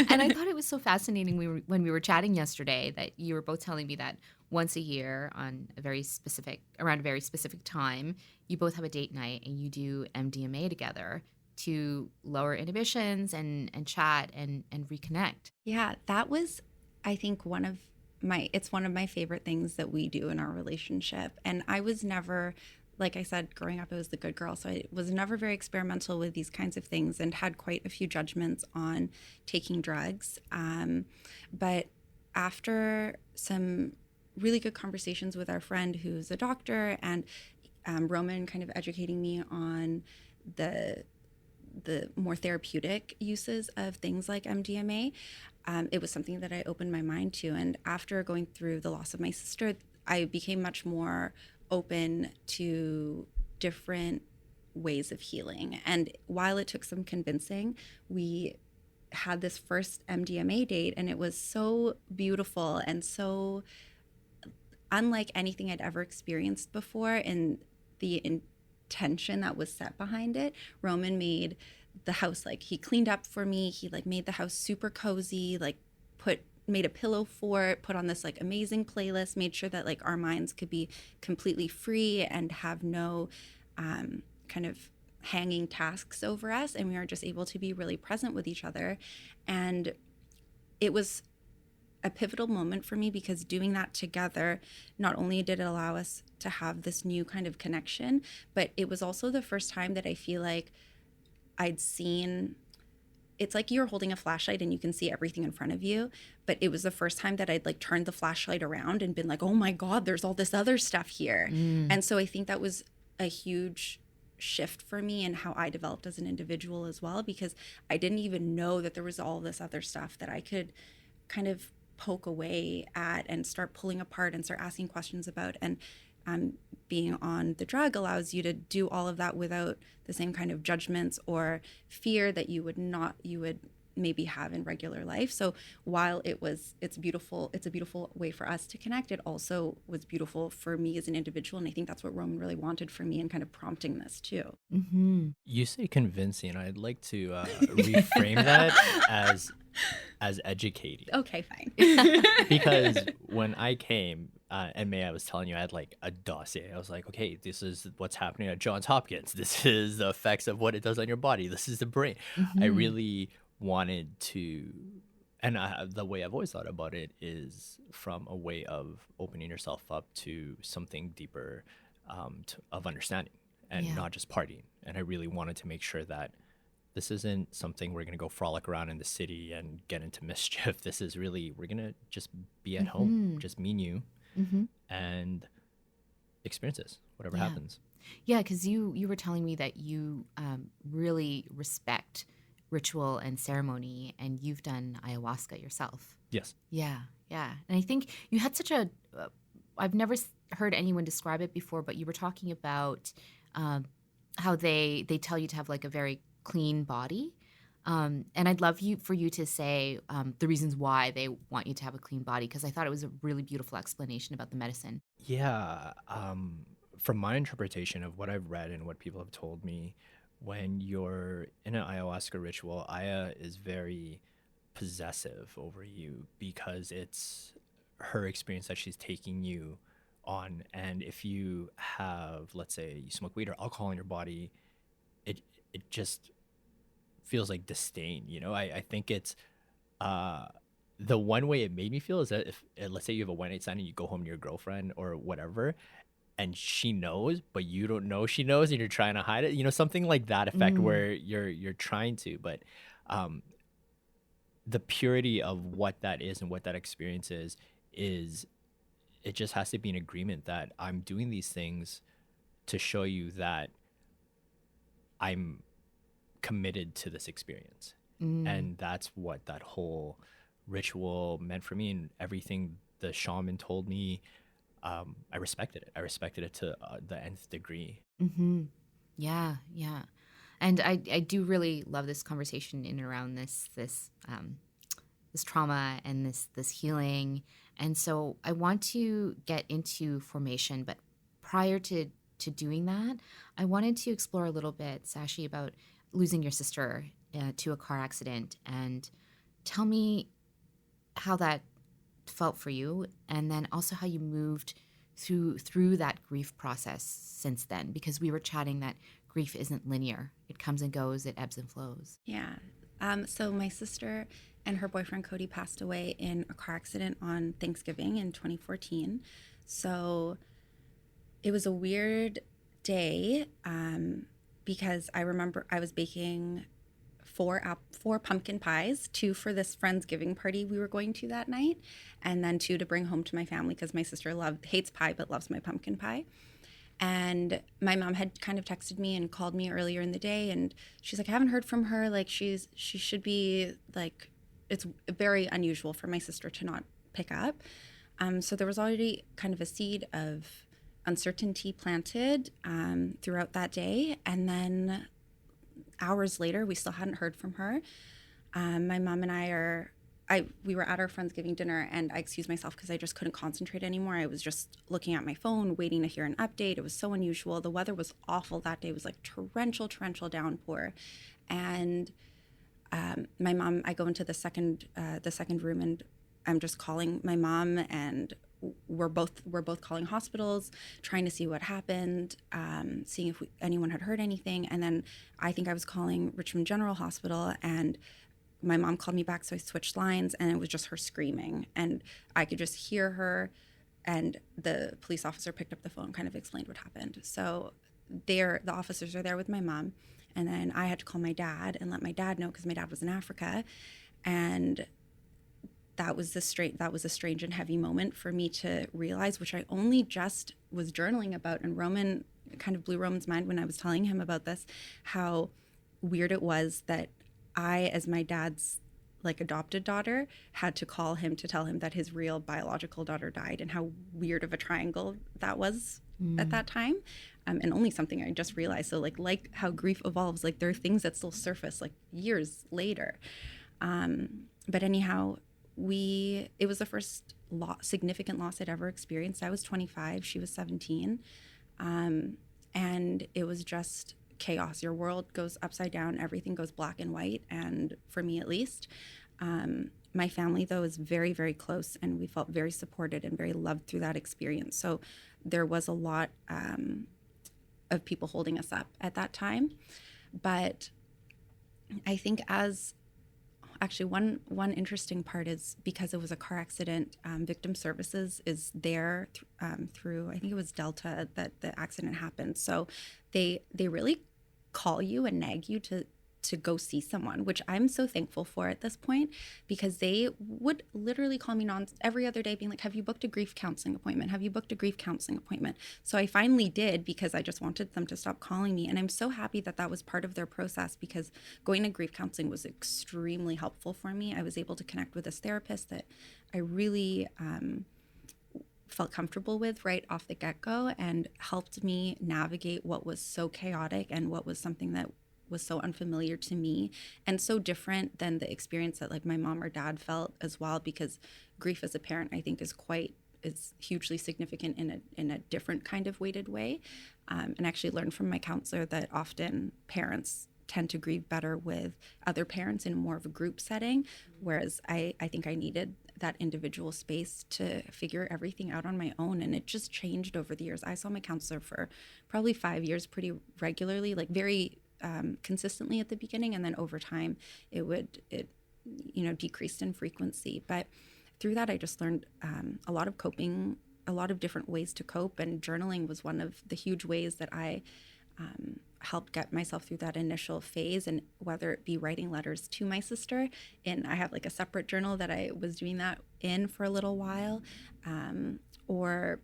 And I thought it was so fascinating when we were chatting yesterday that you were both telling me that once a year around a very specific time, you both have a date night and you do MDMA together to lower inhibitions and chat and reconnect. Yeah, that was, I think, it's one of my favorite things that we do in our relationship. And I was never, like I said, growing up, I was the good girl. So I was never very experimental with these kinds of things and had quite a few judgments on taking drugs. But after some really good conversations with our friend who's a doctor and Roman kind of educating me on the more therapeutic uses of things like MDMA, it was something that I opened my mind to. And after going through the loss of my sister, I became much more open to different ways of healing. And while it took some convincing, we had this first MDMA date, and it was so beautiful and so unlike anything I'd ever experienced before. And the intention that was set behind it, Roman made the house, he cleaned up for me. He made the house super cozy, made a pillow for it, put on this amazing playlist, made sure that our minds could be completely free and have no kind of hanging tasks over us. And we were just able to be really present with each other. And it was a pivotal moment for me, because doing that together, not only did it allow us to have this new kind of connection, but it was also the first time that I feel like I'd seen, it's like you're holding a flashlight and you can see everything in front of you, but it was the first time that I'd like turned the flashlight around and been like, oh my God, there's all this other stuff here. And so I think that was a huge shift for me and how I developed as an individual as well, because I didn't even know that there was all this other stuff that I could kind of poke away at and start pulling apart and start asking questions about. And being on the drug allows you to do all of that without the same kind of judgments or fear that you would maybe have in regular life. So while it's a beautiful way for us to connect, it also was beautiful for me as an individual. And I think that's what Roman really wanted for me in kind of prompting this too. You say convincing. I'd like to reframe that as educating. Okay, fine. Because when I came, and May, I was telling you, I had like a dossier. I was like, okay, this is what's happening at Johns Hopkins. This is the effects of what it does on your body. This is the brain. I really wanted to, and the way I've always thought about it is from a way of opening yourself up to something deeper of understanding and not just partying. And I really wanted to make sure that this isn't something we're going to go frolic around in the city and get into mischief. This is really, we're going to just be at home, just me and you, and experiences, whatever happens. Yeah, because you were telling me that you really respect ritual and ceremony, and you've done ayahuasca yourself. Yes. Yeah. And I think you had such a, I've never heard anyone describe it before, but you were talking about how they tell you to have like a very clean body. And I'd love for you to say the reasons why they want you to have a clean body, because I thought it was a really beautiful explanation about the medicine. Yeah. From my interpretation of what I've read and what people have told me, when you're in an ayahuasca ritual, Aya is very possessive over you because it's her experience that she's taking you on. And if you have, let's say, you smoke weed or alcohol in your body, it just feels like disdain. I think it's the one way it made me feel is that if, let's say you have a one night stand and you go home to your girlfriend or whatever, and she knows, but you don't know she knows, and you're trying to hide it, something like that effect where you're trying to, but the purity of what that is and what that experience is it just has to be an agreement that I'm doing these things to show you that I'm committed to this experience. And that's what that whole ritual meant for me, and everything the shaman told me. I respected it. I respected it to the nth degree. Yeah. And I do really love this conversation in and around this trauma and this healing. And so I want to get into formation, but prior to doing that, I wanted to explore a little bit, Saschie, about losing your sister to a car accident, and tell me how that felt for you, and then also how you moved through that grief process since then, because we were chatting that grief isn't linear. It comes and goes, it ebbs and flows. Yeah. So my sister and her boyfriend Cody passed away in a car accident on Thanksgiving in 2014. So it was a weird day because I remember I was baking four pumpkin pies, 2 for this Friendsgiving party we were going to that night, and then 2 to bring home to my family because my sister hates pie but loves my pumpkin pie. And my mom had kind of texted me and called me earlier in the day, and she's like, I haven't heard from her. Like she should be like, it's very unusual for my sister to not pick up. So there was already kind of a seed of uncertainty planted throughout that day. And then hours later, we still hadn't heard from her. My mom and we were at our Friendsgiving dinner, and I excused myself because I just couldn't concentrate anymore. I was just looking at my phone, waiting to hear an update. It was so unusual. The weather was awful that day. It was like torrential downpour. And my mom, I go into the second room, and I'm just calling my mom, and we're both calling hospitals, trying to see what happened, seeing if anyone had heard anything. And then I think I was calling Richmond General Hospital, and my mom called me back, so I switched lines, and it was just her screaming, and I could just hear her. And the police officer picked up the phone, kind of explained what happened. So the officers are there with my mom, and then I had to call my dad and let my dad know, because my dad was in Africa, and that was a strange and heavy moment for me to realize, which I only just was journaling about. And Roman kind of blew Roman's mind when I was telling him about this, how weird it was that I, as my dad's like adopted daughter, had to call him to tell him that his real biological daughter died, and how weird of a triangle that was at that time. And only something I just realized. So like how grief evolves, like there are things that still surface like years later. But anyhow, it was the first significant loss I'd ever experienced. I was 25, she was 17. And it was just chaos. Your world goes upside down, everything goes black and white. And for me, at least, my family, though, is very, very close, and we felt very supported and very loved through that experience. So there was a lot of people holding us up at that time. But I think actually one interesting part is, because it was a car accident, victim services is there through, I think it was Delta that the accident happened. So they really call you and nag you to go see someone, which I'm so thankful for at this point, because they would literally call me every other day being like, have you booked a grief counseling appointment? Have you booked a grief counseling appointment? So I finally did, because I just wanted them to stop calling me. And I'm so happy that that was part of their process, because going to grief counseling was extremely helpful for me. I was able to connect with this therapist that I really felt comfortable with right off the get-go, and helped me navigate what was so chaotic and what was something that was so unfamiliar to me, and so different than the experience that like my mom or dad felt as well, because grief as a parent, I think, is hugely significant in a different kind of weighted way. And actually learned from my counselor that often parents tend to grieve better with other parents in more of a group setting, whereas I think I needed that individual space to figure everything out on my own. And it just changed over the years. I saw my counselor for probably 5 years pretty regularly, like very consistently at the beginning, and then over time it decreased in frequency. But through that, I just learned a lot of different ways to cope, and journaling was one of the huge ways that I helped get myself through that initial phase. And whether it be writing letters to my sister, and I have like a separate journal that I was doing that in for a little while, or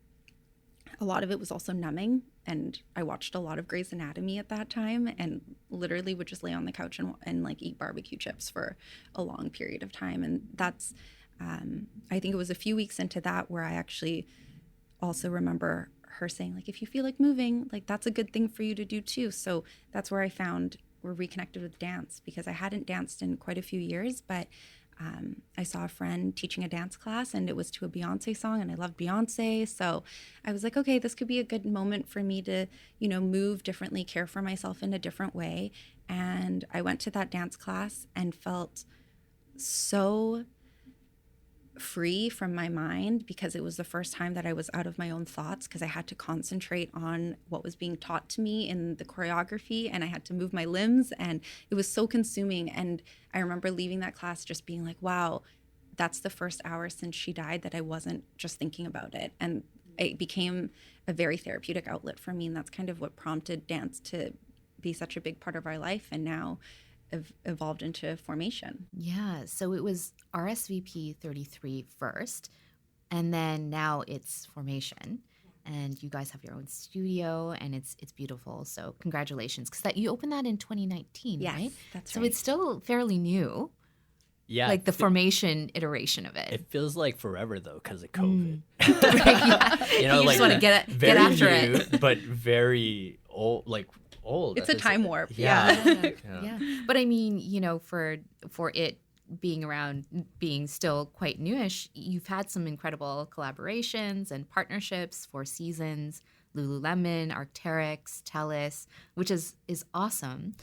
a lot of it was also numbing. And I watched a lot of Grey's Anatomy at that time, and literally would just lay on the couch and like eat barbecue chips for a long period of time. And that's, I think it was a few weeks into that where I actually also remember her saying, like, if you feel like moving, like that's a good thing for you to do too. So that's where we're reconnected with dance, because I hadn't danced in quite a few years, but I saw a friend teaching a dance class, and it was to a Beyonce song, and I love Beyonce. So I was like, okay, this could be a good moment for me to, move differently, care for myself in a different way. And I went to that dance class and felt so free from my mind, because it was the first time that I was out of my own thoughts, because I had to concentrate on what was being taught to me in the choreography, and I had to move my limbs, and it was so consuming. And I remember leaving that class just being like, wow, that's the first hour since she died that I wasn't just thinking about it. And it became a very therapeutic outlet for me, and that's kind of what prompted dance to be such a big part of our life, and now evolved into formation. Yeah, so it was RSVP 33 first, and then now it's formation, and you guys have your own studio, and it's beautiful. So congratulations, because you opened that in 2019, yes, right? That's so right. it's still fairly new. Yeah, like the formation iteration of it. It feels like forever though, because of COVID. Yeah. You just want to get after it, but very old, like old. It's a time warp. Yeah. But I mean, for it being around, being still quite newish, you've had some incredible collaborations and partnerships, 4 Seasons, Lululemon, Arc'teryx, TELUS, which is awesome.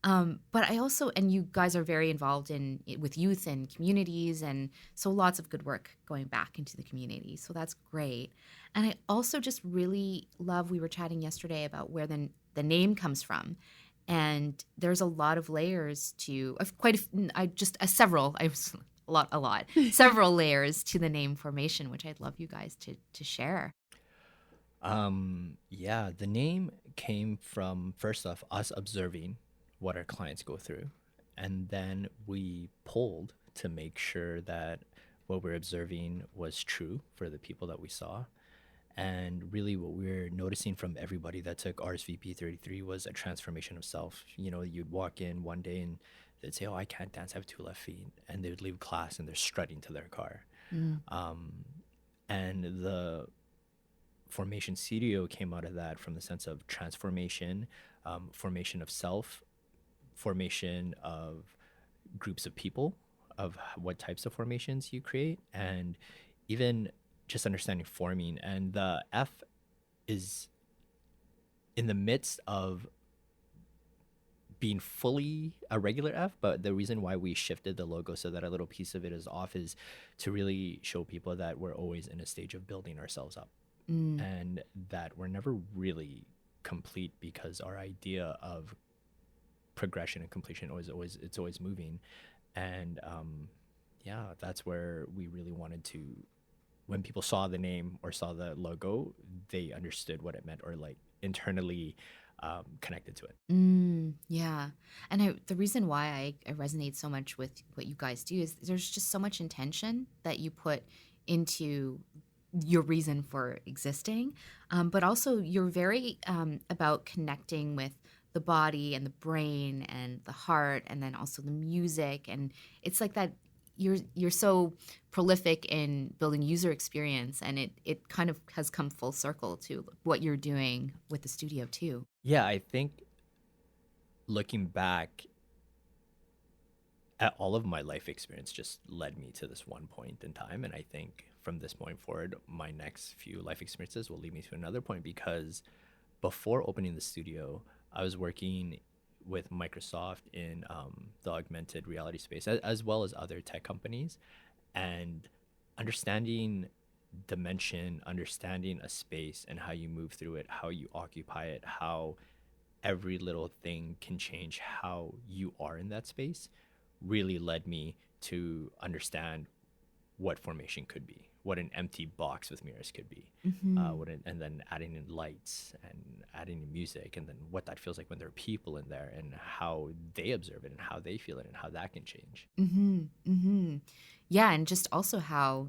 But I also, and you guys are very involved with youth and communities, and so lots of good work going back into the community. So that's great. And I also just really love, we were chatting yesterday about where the name comes from. And there's a lot of layers to several layers to the name formation, which I'd love you guys to share. Yeah, the name came from, first off, us observing what our clients go through. And then we polled to make sure that what we're observing was true for the people that we saw. And really, what we're noticing from everybody that took RSVP 33 was a transformation of self. You know, you'd walk in one day and they'd say, "Oh, I can't dance, I have two left feet." And they would leave class and they're strutting to their car. And the formation studio came out of that from the sense of transformation, formation of self, formation of groups of people, of what types of formations you create, and even just understanding forming. And the F is in the midst of being fully a regular F, but the reason why we shifted the logo so that a little piece of it is off is to really show people that we're always in a stage of building ourselves up, and that we're never really complete, because our idea of progression and completion it's always moving. And yeah, that's where we really wanted to, when people saw the name or saw the logo, they understood what it meant, or like internally connected to it. Yeah. And the reason why I resonate so much with what you guys do is there's just so much intention that you put into your reason for existing. But also you're very about connecting with the body and the brain and the heart, and then also the music. And it's like that you're so prolific in building user experience, and it kind of has come full circle to what you're doing with the studio too. Yeah, I think looking back at all of my life experience just led me to this one point in time. And I think from this point forward, my next few life experiences will lead me to another point, because before opening the studio, I was working with Microsoft in the augmented reality space, as well as other tech companies, and understanding dimension, understanding a space and how you move through it, how you occupy it, how every little thing can change how you are in that space, really led me to understand what formation could be, what an empty box with mirrors could be, and then adding in lights and adding in music, and then what that feels like when there are people in there, and how they observe it and how they feel it and how that can change. Yeah, and just also how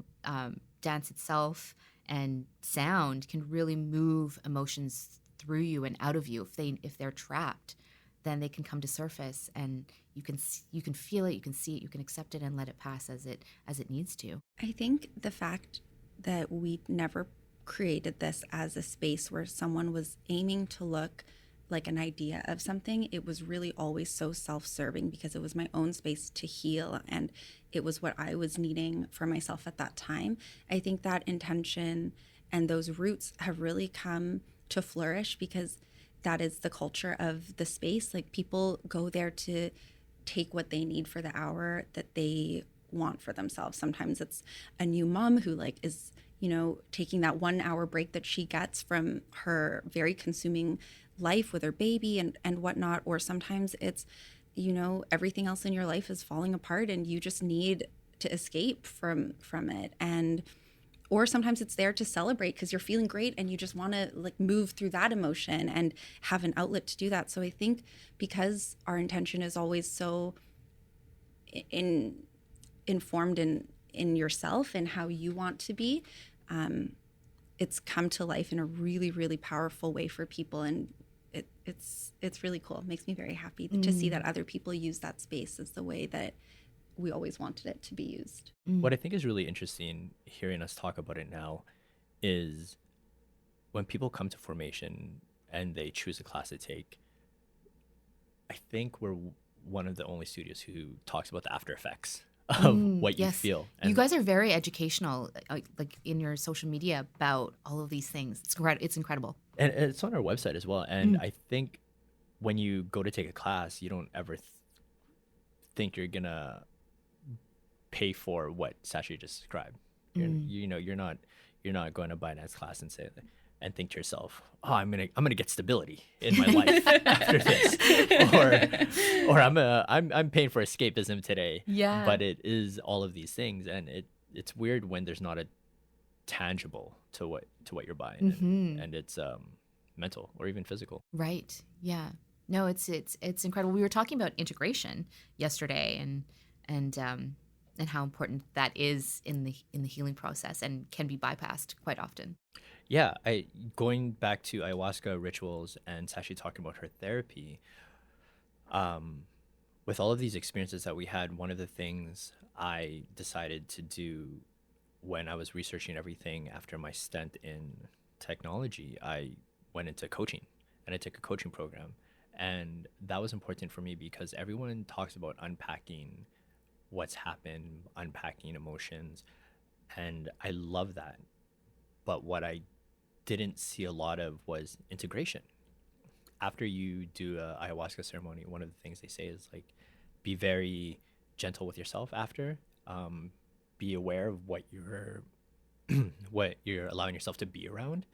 dance itself and sound can really move emotions through you and out of you. If they're trapped, then they can come to surface, and you can feel it, you can see it, you can accept it, and let it pass as it needs to. I think the fact that we never created this as a space where someone was aiming to look like an idea of something, it was really always so self-serving, because it was my own space to heal, and it was what I was needing for myself at that time. I think that intention and those roots have really come to flourish, because that is the culture of the space. Like, people go there to take what they need for the hour that they want for themselves. Sometimes it's a new mom who is, taking that 1 hour break that she gets from her very consuming life with her baby and whatnot. Or sometimes it's, everything else in your life is falling apart and you just need to escape from it. Or sometimes it's there to celebrate because you're feeling great and you just want to move through that emotion and have an outlet to do that. So I think because our intention is always so informed in yourself and how you want to be, it's come to life in a really, really powerful way for people. And it's really cool. It makes me very happy to see that other people use that space as the way that we always wanted it to be used. What I think is really interesting hearing us talk about it now is when people come to formation and they choose a class to take, I think we're one of the only studios who talks about the after effects of what you feel. And you guys are very educational, in your social media about all of these things. It's incredible. And it's on our website as well. And I think when you go to take a class, you don't ever think you're going to pay for what Saschie just described. You're not going to buy a dance class and say, and think to yourself, oh, I'm gonna get stability in my life after this, or I'm paying for escapism today. Yeah. But it is all of these things, and it's weird when there's not a tangible to what you're buying, and it's mental or even physical. Right. Yeah. No, it's incredible. We were talking about integration yesterday, and how important that is in the healing process and can be bypassed quite often. Yeah, going back to ayahuasca rituals and Saschie talking about her therapy, with all of these experiences that we had, one of the things I decided to do when I was researching everything after my stint in technology, I went into coaching and I took a coaching program. And that was important for me because everyone talks about unpacking what's happened, unpacking emotions, and I love that. But what I didn't see a lot of was integration. After you do a ayahuasca ceremony, one of the things they say is like, be very gentle with yourself after. Be aware of what you're allowing yourself to be around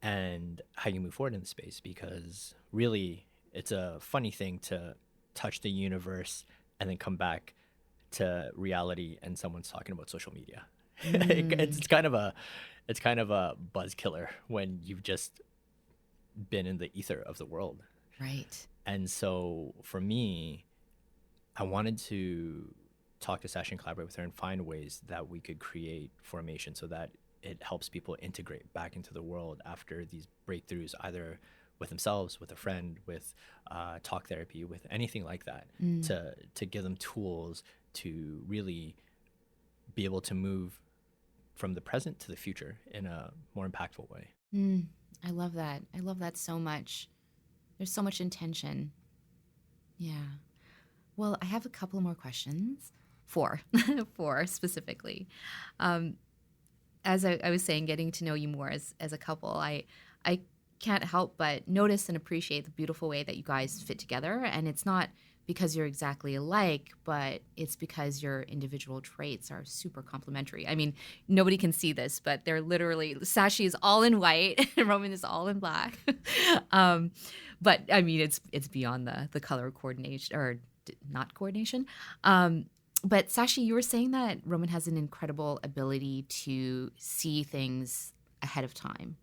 and how you move forward in the space, because really it's a funny thing to touch the universe and then come back to reality and someone's talking about social media. It's kind of a buzz killer when you've just been in the ether of the world. Right. And so for me, I wanted to talk to Saschie and collaborate with her and find ways that we could create formation so that it helps people integrate back into the world after these breakthroughs, either with themselves, with a friend, with talk therapy, with anything like that, to give them tools to really be able to move from the present to the future in a more impactful way. I love that. I love that so much. There's so much intention. Yeah. Well, I have a couple more questions. Four specifically. As I was saying, getting to know you more as a couple, I can't help but notice and appreciate the beautiful way that you guys fit together. And it's not because you're exactly alike, but it's because your individual traits are super complementary. I mean, nobody can see this, but they're literally, Saschie is all in white and Roman is all in black. But I mean, it's beyond the color coordination, or not coordination. But Saschie, you were saying that Roman has an incredible ability to see things ahead of time.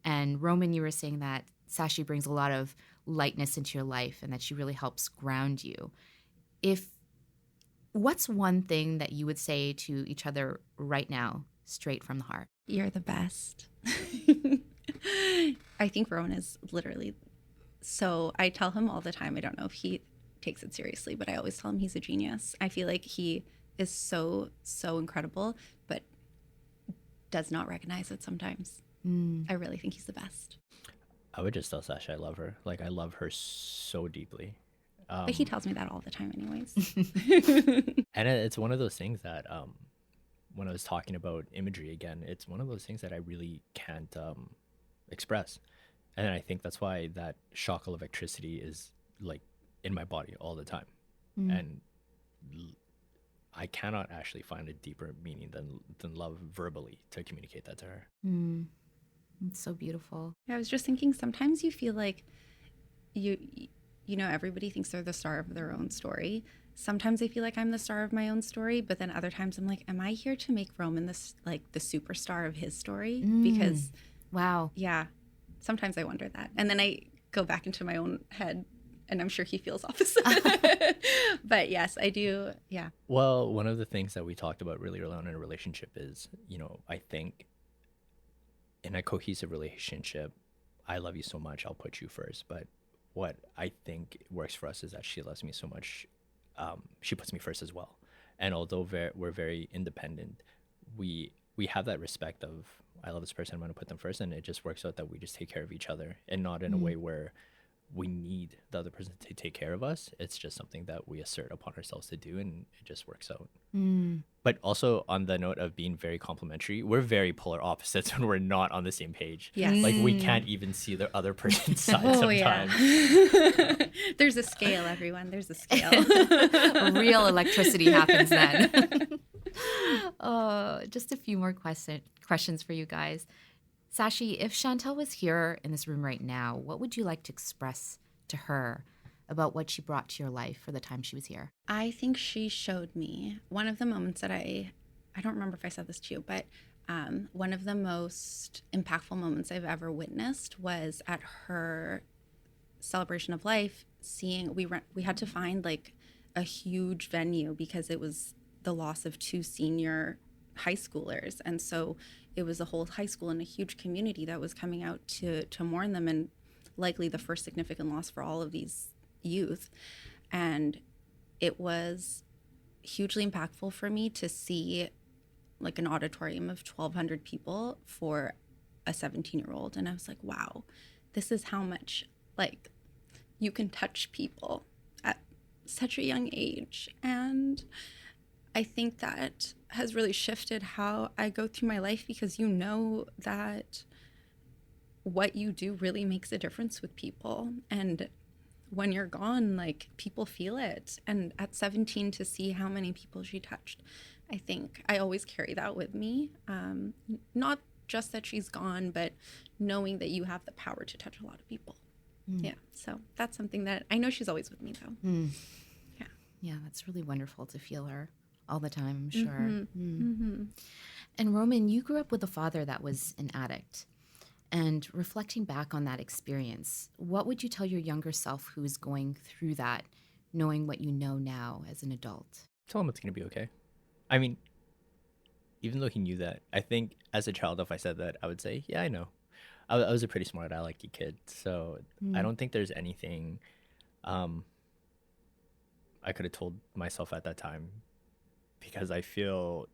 And Roman, you were saying that Saschie brings a lot of lightness into your life and that she really helps ground you. What's one thing that you would say to each other right now, straight from the heart? You're the best. I think Rowan is literally, so I tell him all the time, I don't know if he takes it seriously, but I always tell him he's a genius. I feel like he is so incredible, but does not recognize it sometimes. I really think he's the best. I would just tell Saschie I love her. Like, I love her so deeply. But he tells me that all the time anyways. And it's one of those things that when I was talking about imagery again, it's one of those things that I really can't express. And I think that's why that shock of electricity is like in my body all the time. And I cannot actually find a deeper meaning than love verbally to communicate that to her. It's so beautiful. Yeah, I was just thinking, sometimes you feel like you know, everybody thinks they're the star of their own story. Sometimes I feel like I'm the star of my own story, but then other times I'm like, am I here to make Roman this, like, the superstar of his story? Because wow. Yeah, sometimes I wonder that. And then I go back into my own head and I'm sure he feels opposite. But yes, I do. Yeah. Well, one of the things that we talked about really early on in a relationship is, you know, I think in a cohesive relationship, I love you so much, I'll put you first. But what I think works for us is that she loves me so much, she puts me first as well. And although we're very independent, we have that respect of, I love this person, I'm going to put them first. And it just works out that we just take care of each other, and not in a way where we need the other person to take care of us. It's just something that we assert upon ourselves to do, and it just works out. But also on the note of being very complimentary, we're very polar opposites when we're not on the same page. Yes. Like, we can't even see the other person's side sometimes. Yeah. There's a scale, everyone. There's a scale. Real electricity happens then. Oh, just a few more questions for you guys. Saschie, if Chantel was here in this room right now, what would you like to express to her about what she brought to your life for the time she was here? I think she showed me one of the moments that I don't remember if I said this to you, but one of the most impactful moments I've ever witnessed was at her celebration of life. We had to find like a huge venue because it was the loss of two senior high schoolers, and so it was a whole high school and a huge community that was coming out to mourn them, and likely the first significant loss for all of these youth. And it was hugely impactful for me to see like an auditorium of 1,200 people for a 17-year-old. And I was like, wow, this is how much like you can touch people at such a young age. And I think that has really shifted how I go through my life, because you know that what you do really makes a difference with people. And when you're gone, like, people feel it. And at 17, to see how many people she touched, I think I always carry that with me. Not just that she's gone, but knowing that you have the power to touch a lot of people. Yeah. So that's something that I know she's always with me, though. Yeah. Yeah, that's really wonderful to feel her all the time, I'm sure. And Roman, you grew up with a father that was an addict. And reflecting back on that experience, what would you tell your younger self who is going through that, knowing what you know now as an adult? Tell him it's going to be okay. I mean, even though he knew that, I think as a child, if I said that, I would say, yeah, I know. I was a pretty smart, alecky kid. So I don't think there's anything I could have told myself at that time, because I feel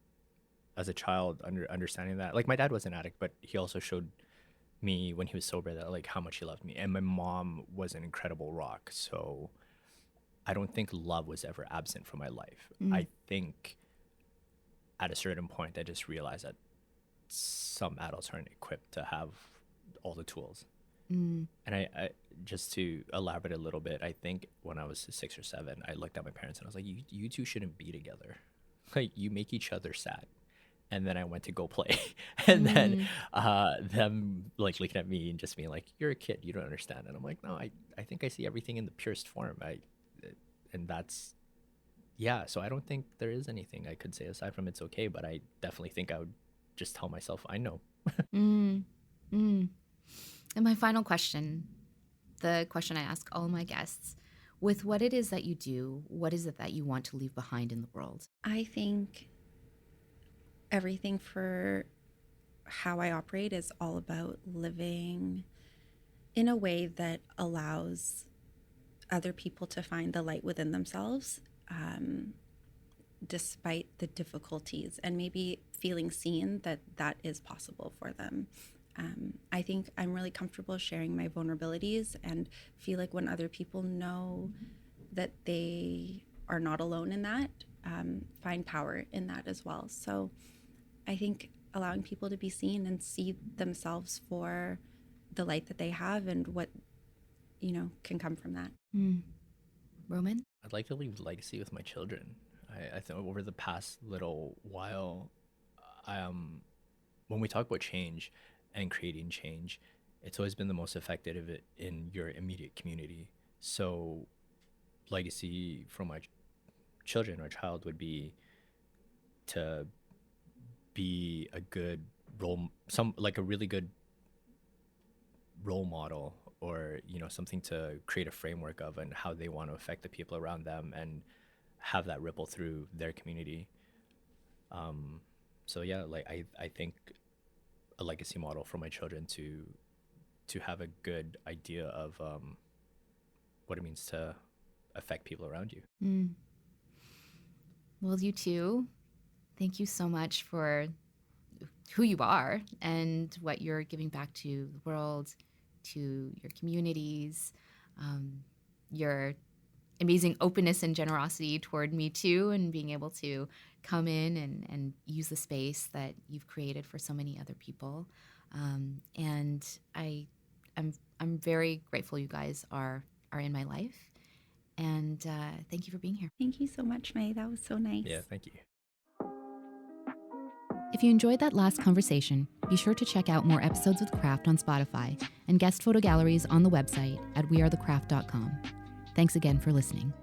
as a child understanding that, like, my dad was an addict, but he also showed me when he was sober that, like, how much he loved me. And my mom was an incredible rock. So I don't think love was ever absent from my life. I think at a certain point, I just realized that some adults aren't equipped to have all the tools. And I just to elaborate a little bit, I think when I was 6 or 7, I looked at my parents and I was like, you two shouldn't be together. Like, you make each other sad. And then I went to go play. And then them, like, looking at me and just being like, you're a kid, you don't understand. And I'm like, no, I think I see everything in the purest form. And that's, yeah. So I don't think there is anything I could say aside from it's okay. But I definitely think I would just tell myself, I know. And my final question, the question I ask all my guests, with what it is that you do, what is it that you want to leave behind in the world? I think everything for how I operate is all about living in a way that allows other people to find the light within themselves, despite the difficulties, and maybe feeling seen that is possible for them. I think I'm really comfortable sharing my vulnerabilities, and feel like when other people know that they are not alone in that, find power in that as well. So I think allowing people to be seen and see themselves for the light that they have, and what, can come from that. Roman? I'd like to leave legacy with my children. I think over the past little while, when we talk about change and creating change, it's always been the most effective in your immediate community. So legacy from my children or child would be to be a good a really good role model, or something to create a framework of, and how they want to affect the people around them and have that ripple through their community. So yeah, like I think a legacy model for my children to have a good idea of what it means to affect people around you. Well, you too, thank you so much for who you are and what you're giving back to the world, to your communities, your amazing openness and generosity toward me too, and being able to come in and use the space that you've created for so many other people. And I'm very grateful you guys are in my life. And thank you for being here. Thank you so much, May. That was so nice. Yeah, thank you. If you enjoyed that last conversation, be sure to check out more episodes with Craft on Spotify and guest photo galleries on the website at wearethecraft.com. Thanks again for listening.